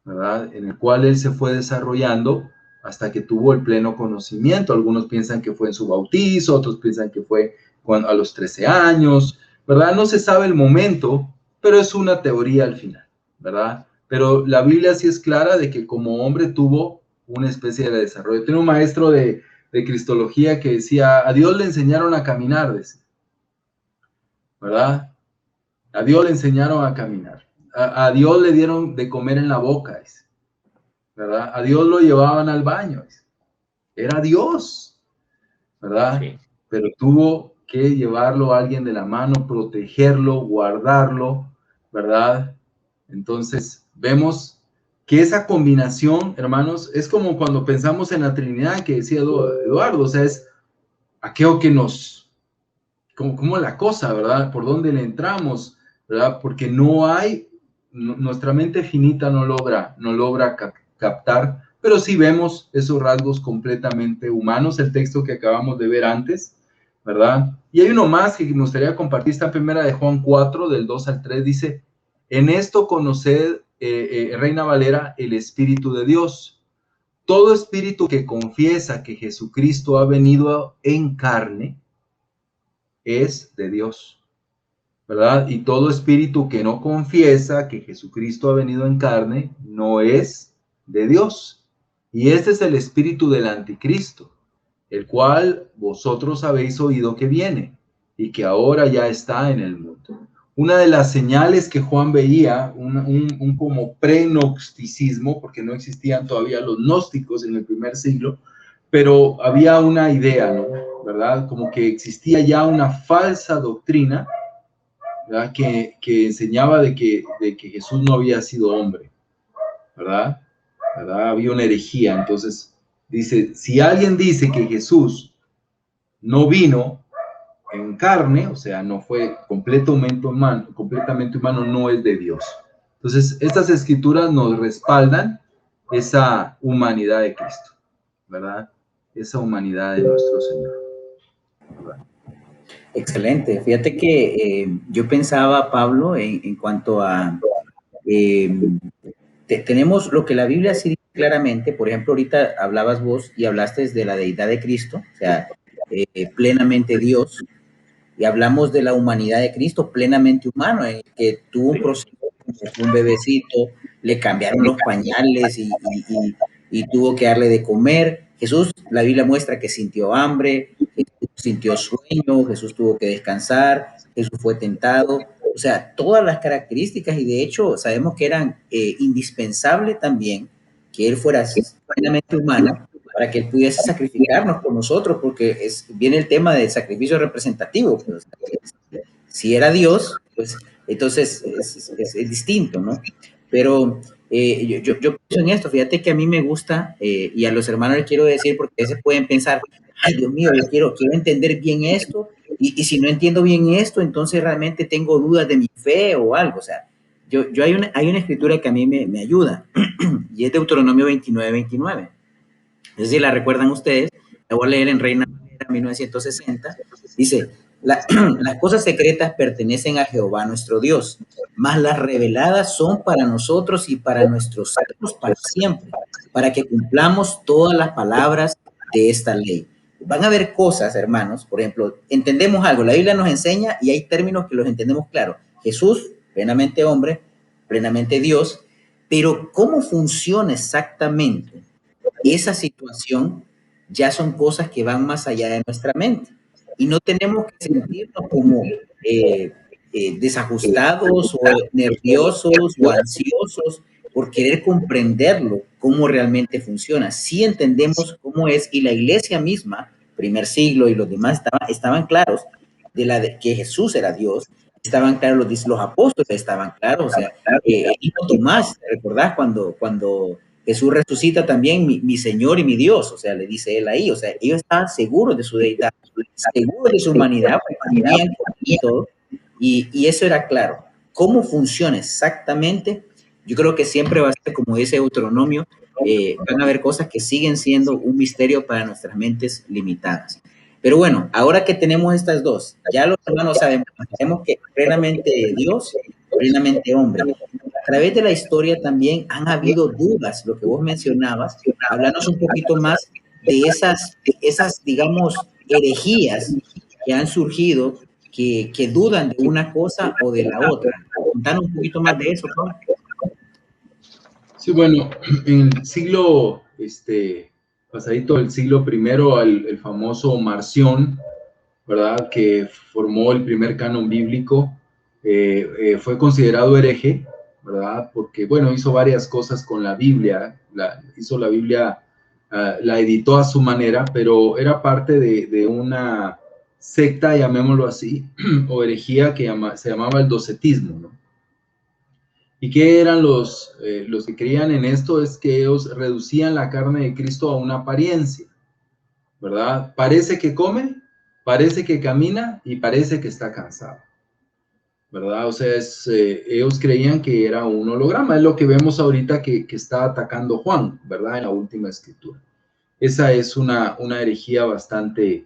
S3: ¿verdad? En el cual él se fue desarrollando hasta que tuvo el pleno conocimiento. Algunos piensan que fue en su bautizo, otros piensan que fue a los 13 años, ¿verdad? No se sabe el momento, pero es una teoría al final, ¿verdad? Pero la Biblia sí es clara de que como hombre tuvo una especie de desarrollo. Tengo un maestro de cristología que decía, a Dios le enseñaron a caminar, decía, ¿verdad? A Dios le enseñaron a caminar. A Dios le dieron de comer en la boca, dice, ¿verdad? A Dios lo llevaban al baño, dice. Era Dios, ¿verdad?
S1: Sí.
S3: Pero tuvo que llevarlo a alguien de la mano, protegerlo, guardarlo, ¿verdad? Entonces, vemos que esa combinación, hermanos, es como cuando pensamos en la Trinidad que decía Eduardo, o sea, es aquello que nos, como la cosa, ¿verdad? Por dónde le entramos, ¿verdad? Porque no hay, nuestra mente finita no logra captar, pero sí vemos esos rasgos completamente humanos, el texto que acabamos de ver antes, ¿verdad? Y hay uno más que me gustaría compartir, está en primera de Juan 4, del 2 al 3, dice, en esto conoced, Reina Valera, el Espíritu de Dios. Todo espíritu que confiesa que Jesucristo ha venido en carne es de Dios, ¿verdad? Y todo espíritu que no confiesa que Jesucristo ha venido en carne no es de Dios. Y este es el espíritu del anticristo, el cual vosotros habéis oído que viene y que ahora ya está en el mundo. Una de las señales que Juan veía, un como pre-gnosticismo, porque no existían todavía los gnósticos en el primer siglo, pero había una idea, ¿no? ¿Verdad? Como que existía ya una falsa doctrina, ¿verdad? Que enseñaba de que Jesús no había sido hombre, ¿verdad? Había una herejía. Entonces, dice, si alguien dice que Jesús no vino en carne, o sea, no fue completamente humano, no es de Dios. Entonces, estas escrituras nos respaldan esa humanidad de Cristo, ¿verdad? Esa humanidad de nuestro Señor, ¿verdad?
S2: Excelente. Fíjate que yo pensaba, Pablo, en cuanto a... tenemos lo que la Biblia sí dice claramente. Por ejemplo, ahorita hablabas vos y hablaste de la deidad de Cristo, o sea, plenamente Dios. y hablamos de la humanidad de Cristo, plenamente humano, en el que tuvo un proceso como un bebecito, le cambiaron los pañales y tuvo que darle de comer. Jesús, la Biblia muestra que sintió hambre, Jesús sintió sueño, Jesús tuvo que descansar, Jesús fue tentado. O sea, todas las características, y de hecho sabemos que eran indispensables también que Él fuera plenamente humano para que Él pudiese sacrificarnos por nosotros, porque viene el tema del sacrificio representativo. Pues, si era Dios, pues entonces es distinto, ¿no? Pero yo pienso en esto, fíjate que a mí me gusta, y a los hermanos les quiero decir, porque a veces pueden pensar, ay Dios mío, yo quiero entender bien esto, y si no entiendo bien esto, entonces realmente tengo dudas de mi fe o algo. O sea, hay una escritura que a mí me ayuda, y es Deuteronomio 29:29. No sé si la recuerdan ustedes, la voy a leer en Reina Valera 1960. Dice, las cosas secretas pertenecen a Jehová nuestro Dios, mas las reveladas son para nosotros y para nuestros hijos para siempre, para que cumplamos todas las palabras de esta ley. Van a haber cosas, hermanos, por ejemplo, entendemos algo, la Biblia nos enseña y hay términos que los entendemos claro. Jesús, plenamente hombre, plenamente Dios, pero ¿cómo funciona exactamente esa situación? Ya son cosas que van más allá de nuestra mente y no tenemos que sentirnos como desajustados o nerviosos o ansiosos por querer comprenderlo, cómo realmente funciona. Sí entendemos cómo es, y la iglesia misma, primer siglo y los demás estaban claros de que Jesús era Dios, estaban claros los apóstoles, estaban claros, o sea, Tomás, ¿recordás cuando Jesús resucita también mi Señor y mi Dios? O sea, le dice él ahí, o sea, ellos estaban seguros de su deidad, seguros de su humanidad, y todo, y eso era claro. ¿Cómo funciona exactamente? Yo creo que siempre va a ser, como dice Deuteronomio, van a haber cosas que siguen siendo un misterio para nuestras mentes limitadas. Pero bueno, ahora que tenemos estas dos, ya los hermanos sabemos que plenamente Dios, plenamente hombre. A través de la historia también han habido dudas, lo que vos mencionabas. Háblanos un poquito más de esas digamos, herejías que han surgido, que dudan de una cosa o de la otra. Contanos un poquito más de eso, ¿no?
S3: Sí, bueno, en el siglo, pasadito del siglo primero, el famoso Marción, ¿verdad?, que formó el primer canon bíblico, fue considerado hereje, ¿verdad?, porque, bueno, hizo varias cosas con la Biblia, hizo la Biblia, la editó a su manera, pero era parte de una secta, llamémoslo así, o herejía que se llamaba el docetismo, ¿no? ¿Y qué eran los que creían en esto? Es que ellos reducían la carne de Cristo a una apariencia, ¿verdad? Parece que come, parece que camina y parece que está cansado, ¿verdad? O sea, ellos creían que era un holograma. Es lo que vemos ahorita que está atacando Juan, ¿verdad?, en la última escritura. Esa es una herejía bastante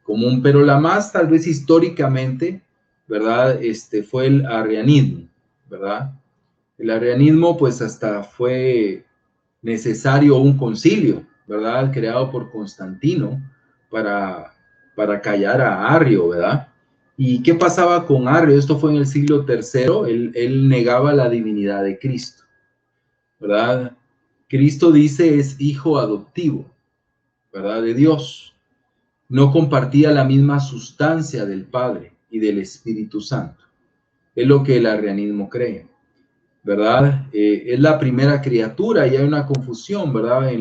S3: común, pero la más, tal vez históricamente, ¿verdad?, fue el arrianismo, ¿verdad? El arrianismo, pues hasta fue necesario un concilio, ¿verdad?, creado por Constantino para callar a Arrio, ¿verdad? ¿Y qué pasaba con Arrio? Esto fue en el siglo III, él negaba la divinidad de Cristo, ¿verdad? Cristo, dice, es hijo adoptivo, ¿verdad?, de Dios. No compartía la misma sustancia del Padre y del Espíritu Santo. Es lo que el arrianismo cree, ¿verdad? Es la primera criatura y hay una confusión, ¿verdad?,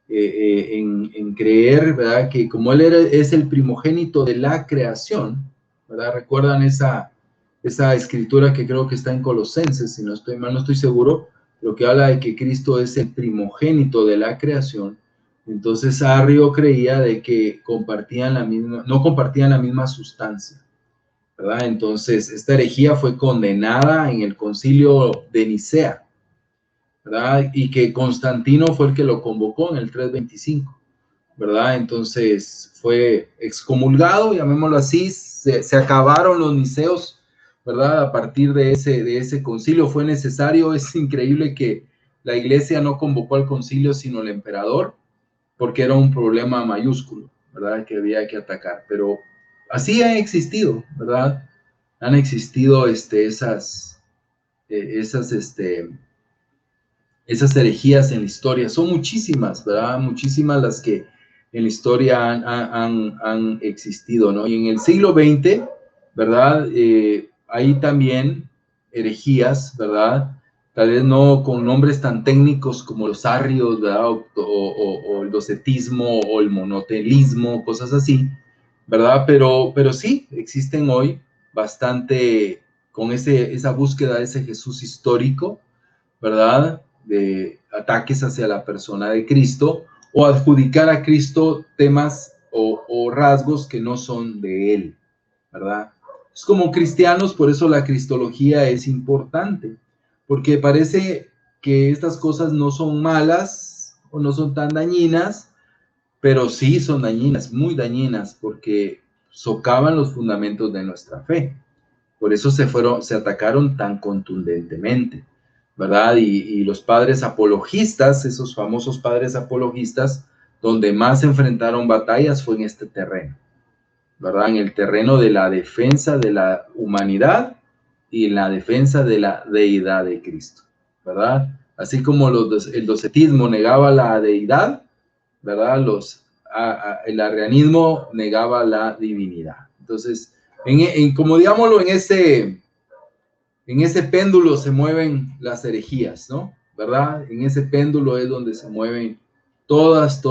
S3: en creer, ¿verdad?, que como él es el primogénito de la creación, ¿verdad? ¿Recuerdan esa escritura que creo que está en Colosenses, si no estoy mal, no estoy seguro, lo que habla de que Cristo es el primogénito de la creación? Entonces Arrio creía de que no compartían la misma sustancia, ¿verdad? Entonces esta herejía fue condenada en el concilio de Nicea, ¿verdad? Y que Constantino fue el que lo convocó en el 325, ¿verdad? Entonces fue excomulgado, llamémoslo así, se acabaron los niceos, ¿verdad? A partir de ese concilio fue necesario. Es increíble que la iglesia no convocó al concilio sino el emperador, porque era un problema mayúsculo, ¿verdad?, que había que atacar. Pero así han existido, ¿verdad? Han existido esas herejías en la historia. Son muchísimas, ¿verdad? Muchísimas las que en la historia han existido, ¿no? Y en el siglo XX, ¿verdad? Hay también herejías, ¿verdad? Tal vez no con nombres tan técnicos como los arrios, ¿verdad? O el docetismo o el monotelismo, cosas así, ¿verdad? Pero sí, existen hoy bastante con esa búsqueda de ese Jesús histórico, ¿verdad? De ataques hacia la persona de Cristo o adjudicar a Cristo temas o rasgos que no son de él, ¿verdad? Es como cristianos, por eso la cristología es importante, porque parece que estas cosas no son malas o no son tan dañinas, pero sí son dañinas, muy dañinas, porque socavan los fundamentos de nuestra fe. Por eso se atacaron tan contundentemente, ¿verdad? Y los padres apologistas, esos famosos padres apologistas, donde más se enfrentaron batallas fue en este terreno, ¿verdad? En el terreno de la defensa de la humanidad y en la defensa de la deidad de Cristo, ¿verdad? Así como el docetismo negaba la deidad, ¿verdad? El arrianismo negaba la divinidad. Entonces, como digámoslo, en ese péndulo se mueven las herejías, ¿no? ¿Verdad? En ese péndulo es donde se mueven todas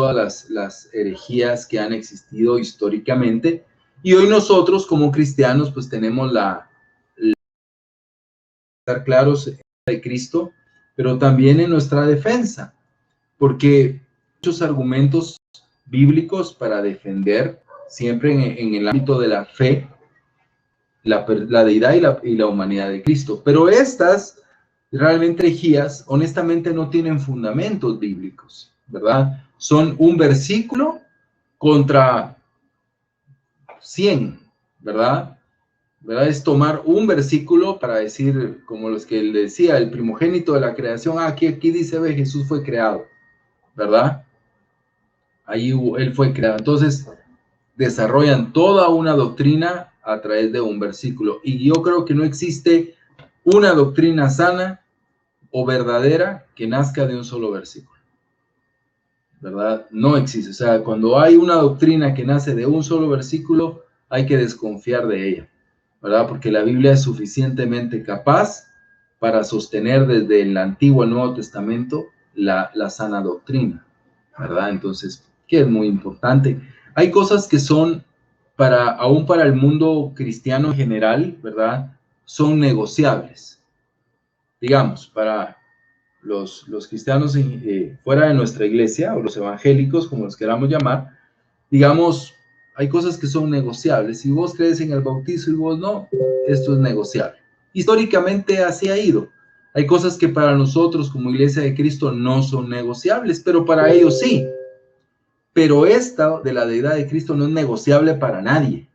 S3: las herejías que han existido históricamente. Y hoy nosotros como cristianos pues tenemos estar claros en la de Cristo, pero también en nuestra defensa, porque muchos argumentos bíblicos para defender siempre en el ámbito de la fe, la deidad y la humanidad de Cristo. Pero estas realmente herejías, honestamente, no tienen fundamentos bíblicos, ¿verdad? Son un versículo contra 100, ¿verdad? ¿Verdad? Es tomar un versículo para decir, como los que él decía, el primogénito de la creación, aquí dice, ve, Jesús fue creado, ¿verdad? Ahí él fue creado. Entonces, desarrollan toda una doctrina a través de un versículo. Y yo creo que no existe una doctrina sana o verdadera que nazca de un solo versículo, ¿verdad? No existe. O sea, cuando hay una doctrina que nace de un solo versículo, hay que desconfiar de ella, ¿verdad? Porque la Biblia es suficientemente capaz para sostener desde el Antiguo al Nuevo Testamento la sana doctrina, ¿verdad? Entonces, que es muy importante. Hay cosas que son, aún para el mundo cristiano en general, ¿verdad? Son negociables. Digamos, para los cristianos fuera de nuestra iglesia, o los evangélicos, como los queramos llamar, digamos, hay cosas que son negociables. Si vos crees en el bautizo y vos no, esto es negociable. Históricamente así ha ido. Hay cosas que para nosotros como Iglesia de Cristo no son negociables, pero para ellos sí. Pero esta de la deidad de Cristo no es negociable para nadie.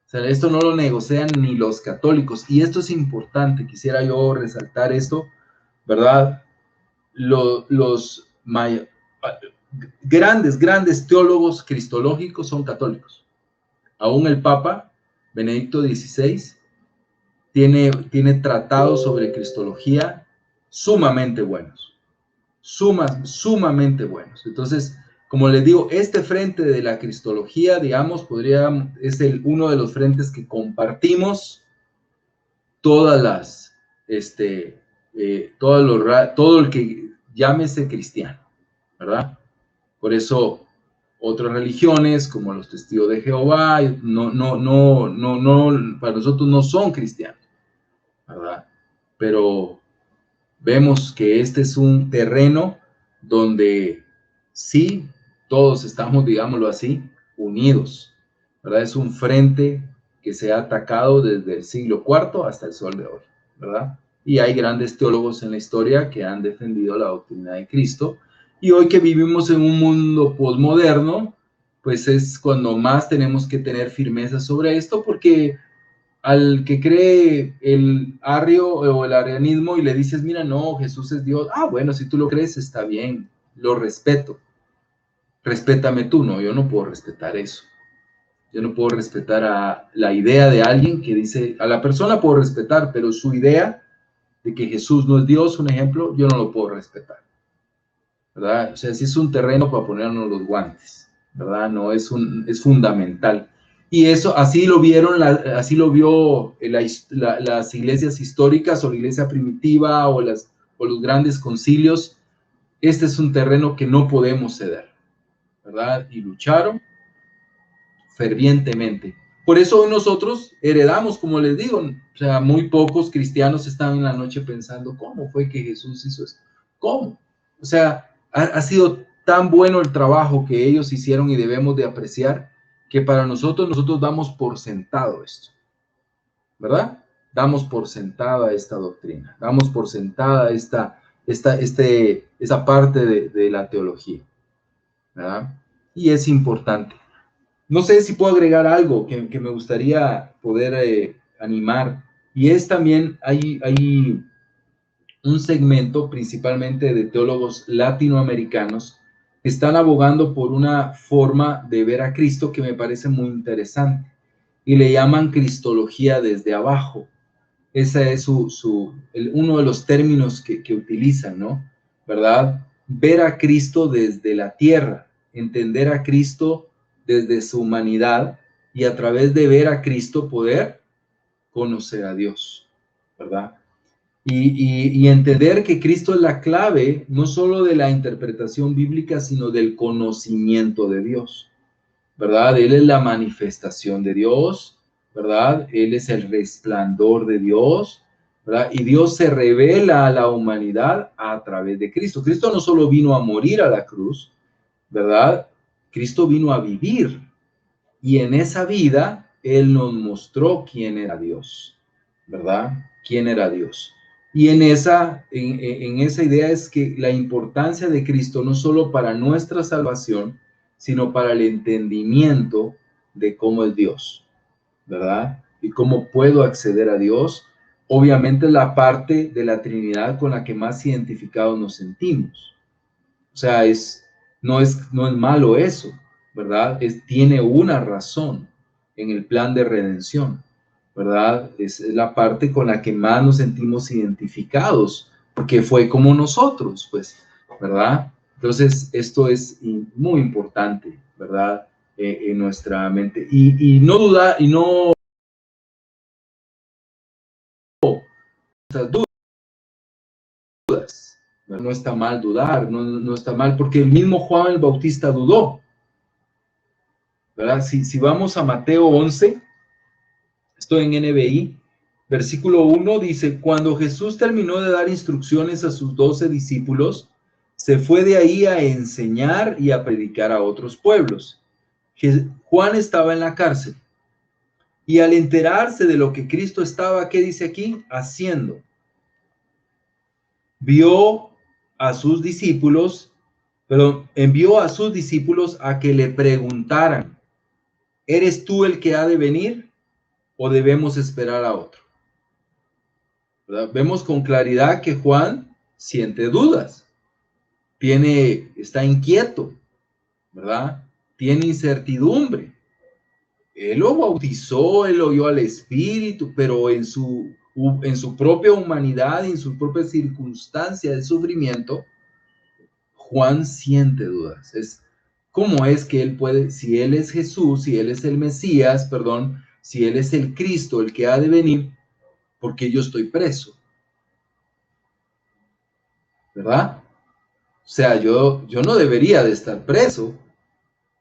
S3: O sea, esto no lo negocian ni los católicos. Y esto es importante, quisiera yo resaltar esto, ¿verdad? Los grandes teólogos cristológicos son católicos. Aún el Papa Benedicto XVI tiene tratados sobre cristología sumamente buenos, sumamente buenos. Entonces, como les digo, este frente de la cristología, digamos, es uno de los frentes que compartimos todo el que llámese cristiano, ¿verdad? Por eso otras religiones como los testigos de Jehová para nosotros no son cristianos, ¿verdad? Pero vemos que este es un terreno donde sí todos estamos, digámoslo así, unidos, ¿verdad? Es un frente que se ha atacado desde el siglo IV hasta el sol de hoy, ¿verdad? Y hay grandes teólogos en la historia que han defendido la doctrina de Cristo. Y hoy que vivimos en un mundo posmoderno, pues es cuando más tenemos que tener firmeza sobre esto, porque al que cree el arrio o el arianismo y le dices, mira, no, Jesús es Dios, bueno, si tú lo crees, está bien, lo respeto. Respétame tú, no, yo no puedo respetar eso, Yo no puedo respetar a la idea de alguien que dice, a la persona puedo respetar, pero su idea de que Jesús no es Dios, un ejemplo, yo no lo puedo respetar, ¿verdad? O sea, si es un terreno para ponernos los guantes, ¿verdad? No es fundamental. Y eso, así lo vieron, así lo vio las iglesias históricas o la iglesia primitiva o los grandes concilios. Este es un terreno que no podemos ceder, ¿verdad? Y lucharon fervientemente. Por eso hoy nosotros heredamos, como les digo, o sea, muy pocos cristianos están en la noche pensando, ¿cómo fue que Jesús hizo eso? ¿Cómo? O sea, ha sido tan bueno el trabajo que ellos hicieron y debemos de apreciar, que para nosotros damos por sentado esto, ¿verdad? Damos por sentada esta doctrina, damos por sentada esa parte de la teología, ¿verdad? Y es importante. No sé si puedo agregar algo que me gustaría poder animar, y es también, hay un segmento principalmente de teólogos latinoamericanos que están abogando por una forma de ver a Cristo que me parece muy interesante, y le llaman cristología desde abajo. Ese es uno de los términos que utilizan, ¿no? ¿Verdad? Ver a Cristo desde la tierra, entender a Cristo desde su humanidad, y a través de ver a Cristo poder conocer a Dios, ¿verdad? Y entender que Cristo es la clave no solo de la interpretación bíblica, sino del conocimiento de Dios, ¿verdad? Él es la manifestación de Dios, ¿verdad? Él es el resplandor de Dios, ¿verdad? Y Dios se revela a la humanidad a través de Cristo. Cristo no solo vino a morir a la cruz, ¿verdad? Cristo vino a vivir, y en esa vida Él nos mostró quién era Dios, ¿verdad? Quién era Dios. Y en esa idea es que la importancia de Cristo no solo para nuestra salvación, sino para el entendimiento de cómo es Dios, ¿verdad? Y cómo puedo acceder a Dios. Obviamente la parte de la Trinidad con la que más identificados nos sentimos. O sea, no es malo eso, ¿verdad? Tiene una razón en el plan de redención, ¿verdad? Es la parte con la que más nos sentimos identificados, porque fue como nosotros, pues, ¿verdad? Entonces, esto es muy importante, ¿verdad? En nuestra mente. Y no dudar, y no nuestras dudas. No está mal dudar, no está mal, porque el mismo Juan el Bautista dudó, ¿verdad? Si vamos a Mateo 11, estoy en NBI, versículo 1 dice, cuando Jesús terminó de dar instrucciones a sus 12 discípulos, se fue de ahí a enseñar y a predicar a otros pueblos. Juan estaba en la cárcel, y al enterarse de lo que Cristo estaba, ¿qué dice aquí? Haciendo. Envió a sus discípulos a que le preguntaran, ¿eres tú el que ha de venir o debemos esperar a otro? ¿Verdad? Vemos con claridad que Juan siente dudas, está inquieto, ¿verdad? Tiene incertidumbre. Él lo bautizó, él oyó al Espíritu, pero en su propia humanidad y en su propia circunstancia de sufrimiento, Juan siente dudas. ¿Cómo es que él puede, si él es Jesús, si él es el Mesías, perdón, si él es el Cristo, el que ha de venir, ¿por qué yo estoy preso? ¿Verdad? O sea, yo no debería de estar preso,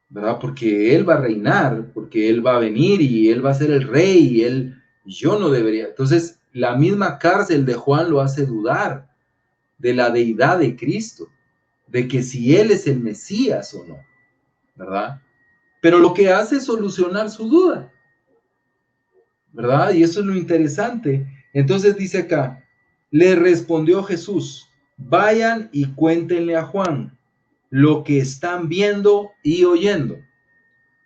S3: ¿verdad? Porque Él va a reinar, porque Él va a venir y Él va a ser el rey y yo no debería. Entonces, la misma cárcel de Juan lo hace dudar de la deidad de Cristo, de que si Él es el Mesías o no, ¿verdad? Pero lo que hace es solucionar su duda, ¿verdad? Y eso es lo interesante. Entonces dice acá, le respondió Jesús, vayan y cuéntenle a Juan lo que están viendo y oyendo.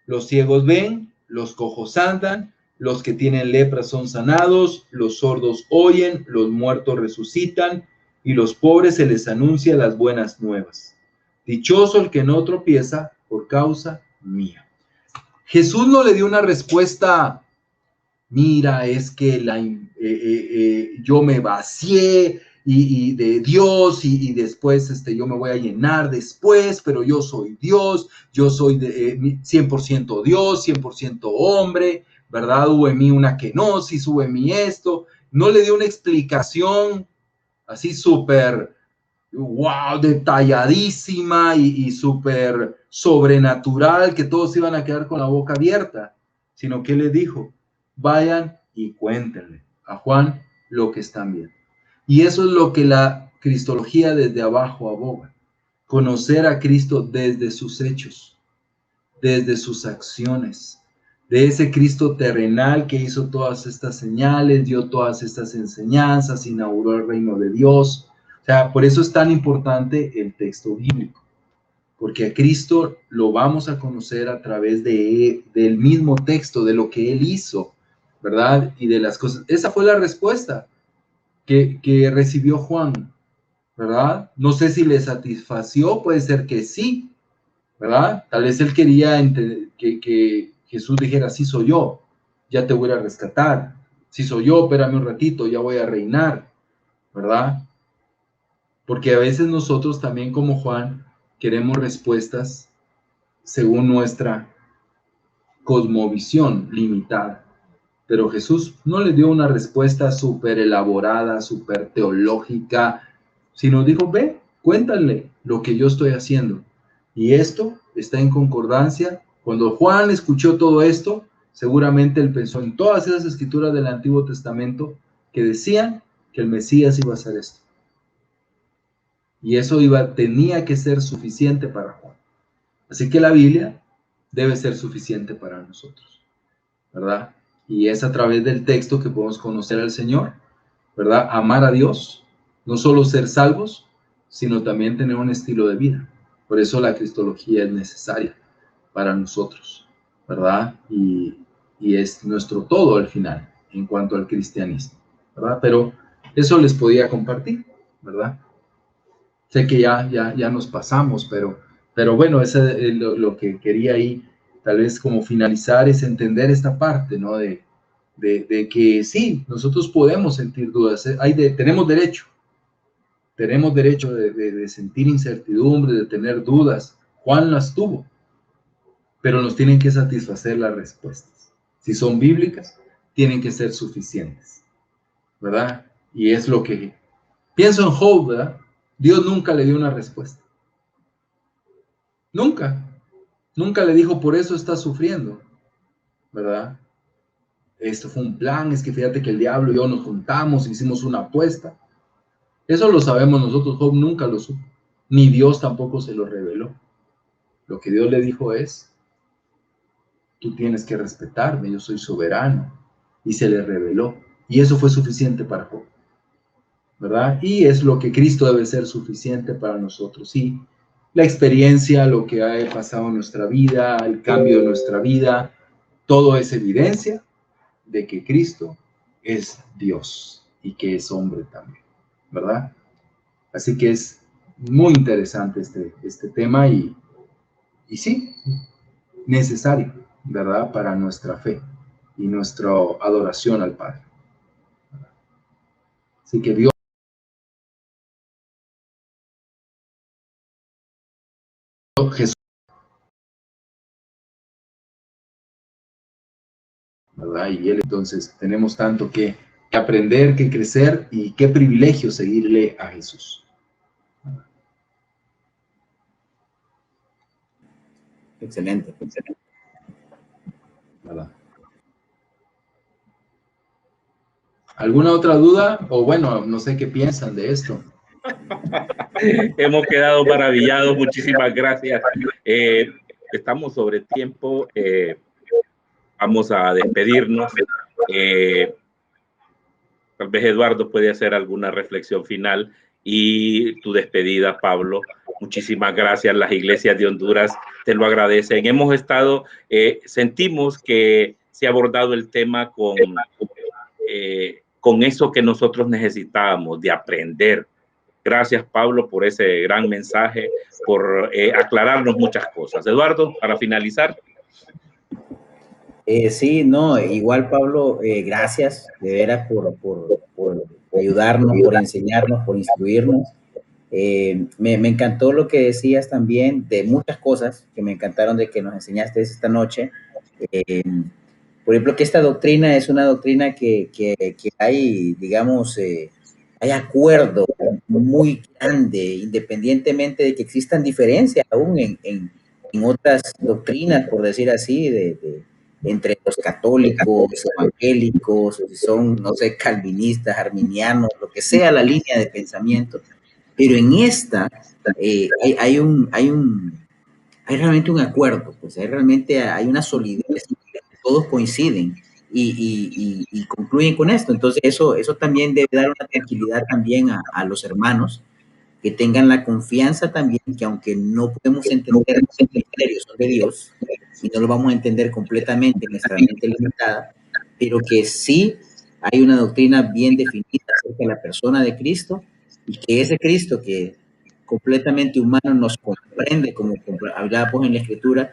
S3: Los ciegos ven, los cojos andan, los que tienen lepra son sanados, los sordos oyen, los muertos resucitan, y los pobres se les anuncia las buenas nuevas. Dichoso el que no tropieza por causa mía. Jesús no le dio una respuesta, mira, es que yo me vacié y de Dios y después yo me voy a llenar después, pero yo soy Dios, yo soy 100% Dios, 100% hombre, ¿verdad? Hubo en mí una kenosis, hubo en mí esto. No le dio una explicación así súper, wow, detalladísima y súper sobrenatural, que todos iban a quedar con la boca abierta, sino que le dijo, vayan y cuéntenle a Juan lo que están viendo. Y eso es lo que la cristología desde abajo aboga, conocer a Cristo desde sus hechos, desde sus acciones, de ese Cristo terrenal que hizo todas estas señales, dio todas estas enseñanzas, inauguró el reino de Dios. O sea, por eso es tan importante el texto bíblico, porque a Cristo lo vamos a conocer a través del mismo texto, de lo que Él hizo, ¿verdad? Y de las cosas. Esa fue la respuesta que recibió Juan, ¿verdad? No sé si le satisfació, puede ser que sí, ¿verdad? Tal vez él quería que Jesús dijera, sí soy yo, ya te voy a rescatar. Sí soy yo, espérame un ratito, ya voy a reinar, ¿verdad? Porque a veces nosotros también como Juan queremos respuestas según nuestra cosmovisión limitada. Pero Jesús no le dio una respuesta súper elaborada, súper teológica, sino dijo, ve, cuéntale lo que yo estoy haciendo. Y esto está en concordancia. Cuando Juan escuchó todo esto, seguramente él pensó en todas esas escrituras del Antiguo Testamento que decían que el Mesías iba a hacer esto. Y eso tenía que ser suficiente para Juan. Así que la Biblia debe ser suficiente para nosotros, ¿verdad? Y es a través del texto que podemos conocer al Señor, ¿verdad? Amar a Dios, no solo ser salvos, sino también tener un estilo de vida. Por eso la cristología es necesaria para nosotros, ¿verdad? Y es nuestro todo al final en cuanto al cristianismo, ¿verdad? Pero eso les podía compartir, ¿verdad? Sé que ya nos pasamos, pero bueno, eso es lo que quería ahí, tal vez como finalizar, es entender esta parte, ¿no? De que sí, nosotros podemos sentir dudas, tenemos derecho de sentir incertidumbre, de tener dudas. Juan las tuvo, pero nos tienen que satisfacer las respuestas. Si son bíblicas, tienen que ser suficientes, ¿verdad? Y es lo que pienso en Job, ¿verdad? Dios nunca le dio una respuesta. Nunca le dijo, por eso estás sufriendo, ¿verdad? Esto fue un plan, es que fíjate que el diablo y yo nos juntamos, hicimos una apuesta. Eso lo sabemos nosotros, Job nunca lo supo, ni Dios tampoco se lo reveló. Lo que Dios le dijo es, tú tienes que respetarme, yo soy soberano, y se le reveló, y eso fue suficiente para Job, ¿verdad? Y es lo que Cristo debe ser suficiente para nosotros, y la experiencia, lo que ha pasado en nuestra vida, el cambio de nuestra vida, todo es evidencia de que Cristo es Dios y que es hombre también, ¿verdad? Así que es muy interesante este tema y sí, necesario, ¿verdad? Para nuestra fe y nuestra adoración al Padre. Así que Dios, Jesús, ¿verdad? Y Él, entonces tenemos tanto que aprender, que crecer y qué privilegio seguirle a Jesús.
S2: Excelente.
S3: ¿Verdad? ¿Alguna otra duda? O bueno, no sé qué piensan de esto.
S1: Hemos quedado maravillados, muchísimas gracias. Estamos sobre tiempo, vamos a despedirnos. Tal vez Eduardo puede hacer alguna reflexión final y tu despedida, Pablo. Muchísimas gracias. Las iglesias de Honduras te lo agradecen. Hemos estado, sentimos que se ha abordado el tema con eso que nosotros necesitábamos, de aprender. Gracias, Pablo, por ese gran mensaje, por aclararnos muchas cosas. Eduardo, para finalizar.
S2: Sí, no, igual Pablo, gracias de veras por ayudarnos, por enseñarnos, por instruirnos. Me encantó lo que decías también de muchas cosas que me encantaron de que nos enseñaste esta noche. Eh, por ejemplo, que esta doctrina es una doctrina que hay, digamos, hay acuerdo muy grande, independientemente de que existan diferencias aún en otras doctrinas, por decir así, entre los católicos, evangélicos, o si son, no sé, calvinistas, arminianos, lo que sea la línea de pensamiento. Pero en esta hay realmente un acuerdo, pues hay una solidez, todos coinciden y concluyen con esto. Entonces eso también debe dar una tranquilidad también a los hermanos, que tengan la confianza también que aunque no podemos entender los misterios son de Dios y no lo vamos a entender completamente en nuestra mente limitada, pero que sí hay una doctrina bien definida acerca de la persona de Cristo y que ese Cristo que completamente humano nos comprende, como hablábamos en la Escritura,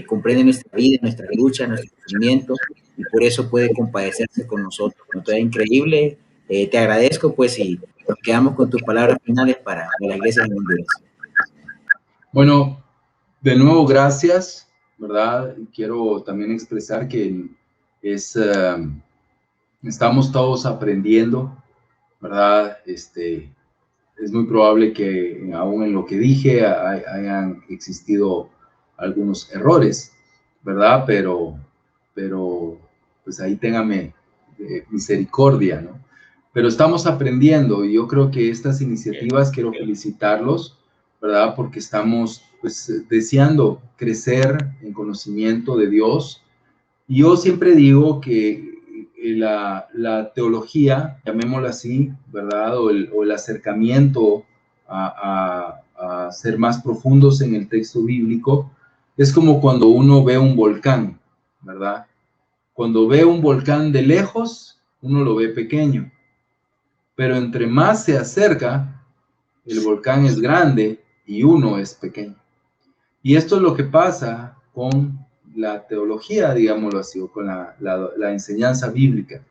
S2: comprende nuestra vida, nuestra lucha, nuestro sufrimiento y por eso puede compadecerse con nosotros. Entonces, es increíble. Te agradezco, pues, y nos quedamos con tus palabras finales para la iglesia de Honduras.
S3: Bueno, de nuevo, gracias, ¿verdad? Quiero también expresar que es, estamos todos aprendiendo, ¿verdad? Es muy probable que aún en lo que dije hayan existido algunos errores, ¿verdad? Pero pues ahí téngame misericordia, ¿no? Pero estamos aprendiendo y yo creo que estas iniciativas quiero felicitarlos, ¿verdad? Porque estamos pues deseando crecer en conocimiento de Dios. Y yo siempre digo que la teología, llamémosla así, ¿verdad? O el acercamiento a ser más profundos en el texto bíblico, es como cuando uno ve un volcán, ¿verdad? Cuando ve un volcán de lejos, uno lo ve pequeño, pero entre más se acerca, el volcán es grande y uno es pequeño. Y esto es lo que pasa con la teología, digámoslo así, o con la enseñanza bíblica.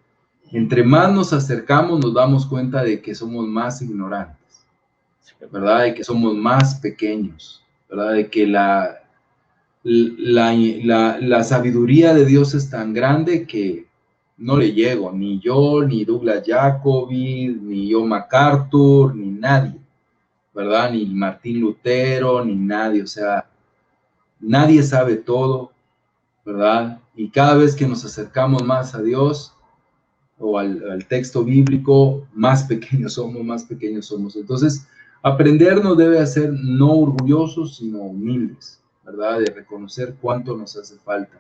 S3: Entre más nos acercamos, nos damos cuenta de que somos más ignorantes, ¿verdad? De que somos más pequeños, ¿verdad? De que la sabiduría de Dios es tan grande que no le llego, ni yo, ni Douglas Jacobi, ni yo MacArthur, ni nadie, ¿verdad? Ni Martín Lutero, ni nadie, o sea, nadie sabe todo, ¿verdad? Y cada vez que nos acercamos más a Dios o al texto bíblico, más pequeños somos, más pequeños somos. Entonces, aprender nos debe hacer no orgullosos, sino humildes, ¿verdad? De reconocer cuánto nos hace falta,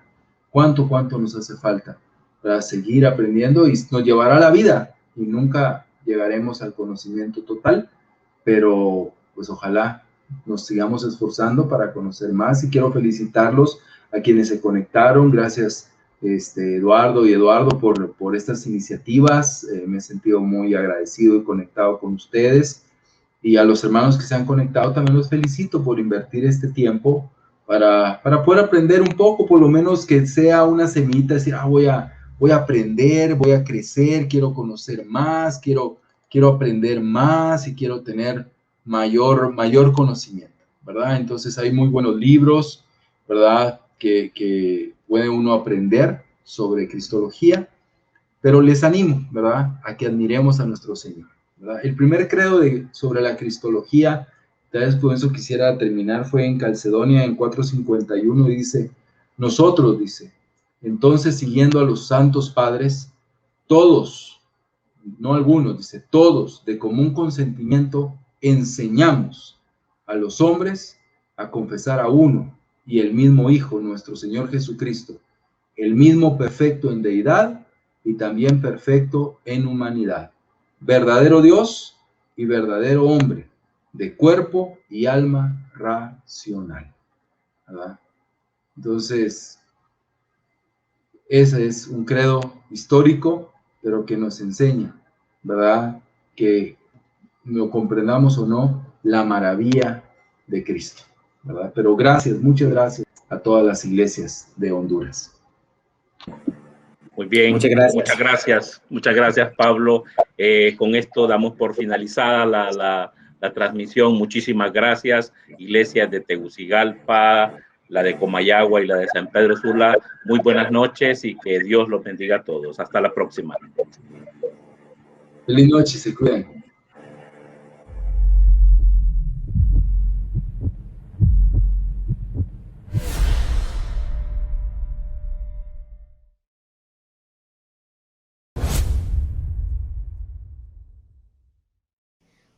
S3: cuánto nos hace falta para seguir aprendiendo y nos llevará a la vida y nunca llegaremos al conocimiento total, pero pues ojalá nos sigamos esforzando para conocer más y quiero felicitarlos a quienes se conectaron. Gracias Eduardo y Eduardo por estas iniciativas. Me he sentido muy agradecido y conectado con ustedes. Y a los hermanos que se han conectado también los felicito por invertir este tiempo para poder aprender un poco, por lo menos que sea una semillita, decir, voy a aprender, voy a crecer, quiero conocer más, quiero aprender más y quiero tener mayor conocimiento, ¿verdad? Entonces hay muy buenos libros, ¿verdad? Que puede uno aprender sobre cristología, pero les animo, ¿verdad? A que admiremos a nuestro Señor, ¿verdad? El primer credo sobre la cristología, tal vez por eso quisiera terminar, fue en Calcedonia en 451, y dice, nosotros, dice, entonces siguiendo a los santos padres, todos, no algunos, dice, todos, de común consentimiento, enseñamos a los hombres a confesar a uno y el mismo Hijo, nuestro Señor Jesucristo, el mismo perfecto en deidad y también perfecto en humanidad, verdadero Dios y verdadero hombre, de cuerpo y alma racional, ¿verdad? Entonces, ese es un credo histórico, pero que nos enseña, ¿verdad? Que lo comprendamos o no, la maravilla de Cristo, ¿verdad? Pero gracias, muchas gracias a todas las iglesias de Honduras.
S1: Muy bien,
S2: Muchas gracias.
S1: Muchas gracias, Pablo. Con esto damos por finalizada la transmisión. Muchísimas gracias, iglesias de Tegucigalpa, la de Comayagua y la de San Pedro Sula. Muy buenas noches y que Dios los bendiga a todos. Hasta la próxima.
S3: Feliz noche, se cuidan.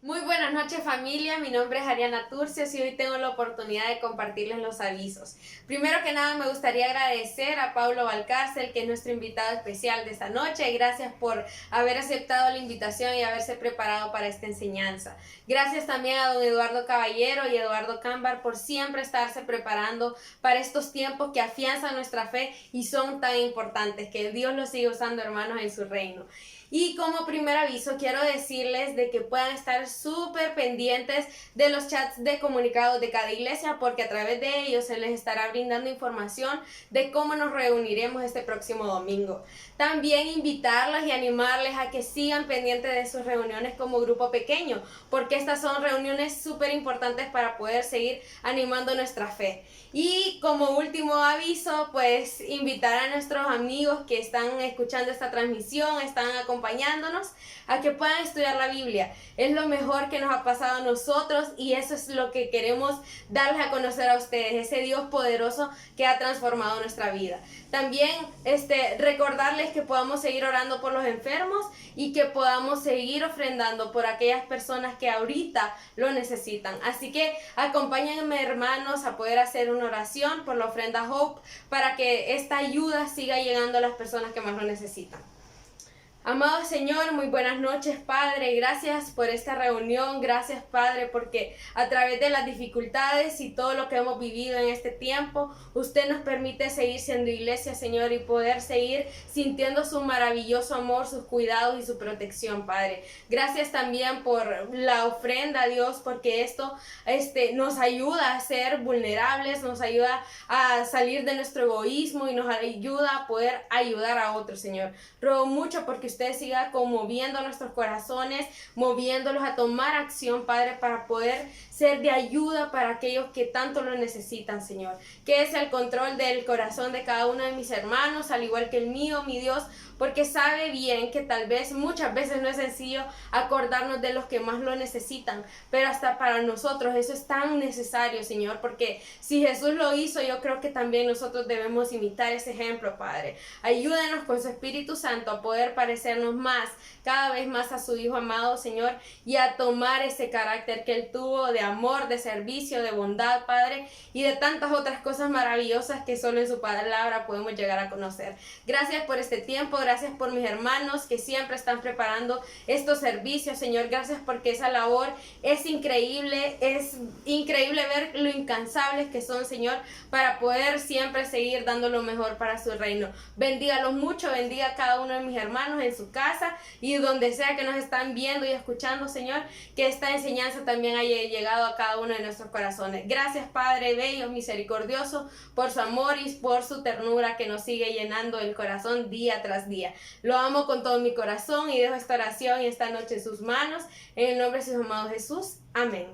S4: Muy buenas noches, familia, mi nombre es Ariana Turcios y hoy tengo la oportunidad de compartirles los avisos. Primero que nada me gustaría agradecer a Pablo Valcárcel, que es nuestro invitado especial de esta noche. Gracias por haber aceptado la invitación y haberse preparado para esta enseñanza. Gracias también a don Eduardo Caballero y Eduardo Cámbar por siempre estarse preparando para estos tiempos que afianzan nuestra fe y son tan importantes. Que Dios los siga usando, hermanos, en su reino. Y como primer aviso quiero decirles de que puedan estar súper pendientes de los chats de comunicados de cada iglesia, porque a través de ellos se les estará brindando información de cómo nos reuniremos este próximo domingo. También invitarlas y animarles a que sigan pendientes de sus reuniones como grupo pequeño, porque estas son reuniones súper importantes para poder seguir animando nuestra fe. Y como último aviso, pues invitar a nuestros amigos que están escuchando esta transmisión, están acompañándonos, a que puedan estudiar la Biblia. Es lo mejor que nos ha pasado a nosotros y eso es lo que queremos darles a conocer a ustedes, ese Dios poderoso que ha transformado nuestra vida. También recordarles que podamos seguir orando por los enfermos y que podamos seguir ofrendando por aquellas personas que ahorita lo necesitan. Así que acompáñenme, hermanos, a poder hacer una oración por la ofrenda Hope para que esta ayuda siga llegando a las personas que más lo necesitan. Amado Señor, muy buenas noches, Padre. Gracias por esta reunión. Gracias, Padre, porque a través de las dificultades y todo lo que hemos vivido en este tiempo, usted nos permite seguir siendo iglesia, Señor, y poder seguir sintiendo su maravilloso amor, sus cuidados y su protección, Padre. Gracias también por la ofrenda, Dios, porque esto nos ayuda a ser vulnerables, nos ayuda a salir de nuestro egoísmo y nos ayuda a poder ayudar a otros, Señor. Ruego mucho porque usted siga conmoviendo nuestros corazones, moviéndolos a tomar acción, Padre, para poder ser de ayuda para aquellos que tanto lo necesitan, Señor. Que es el control del corazón de cada uno de mis hermanos, al igual que el mío, mi Dios, porque sabe bien que tal vez muchas veces no es sencillo acordarnos de los que más lo necesitan, pero hasta para nosotros eso es tan necesario, Señor, porque si Jesús lo hizo, yo creo que también nosotros debemos imitar ese ejemplo, Padre. Ayúdenos con su Espíritu Santo a poder parecernos más, cada vez más a su Hijo amado, Señor, y a tomar ese carácter que Él tuvo de amor, de servicio, de bondad, Padre, y de tantas otras cosas maravillosas que solo en su palabra podemos llegar a conocer. Gracias por este tiempo, gracias por mis hermanos que siempre están preparando estos servicios, Señor. Gracias porque esa labor es increíble ver lo incansables que son, Señor, para poder siempre seguir dando lo mejor para su reino. Bendígalos mucho, bendiga a cada uno de mis hermanos en su casa y donde sea que nos están viendo y escuchando, Señor, que esta enseñanza también haya llegado a cada uno de nuestros corazones. Gracias, Padre bello, misericordioso, por su amor y por su ternura que nos sigue llenando el corazón día tras día. Lo amo con todo mi corazón y dejo esta oración y esta noche en sus manos, en el nombre de su amado Jesús. Amén.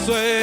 S5: sueño.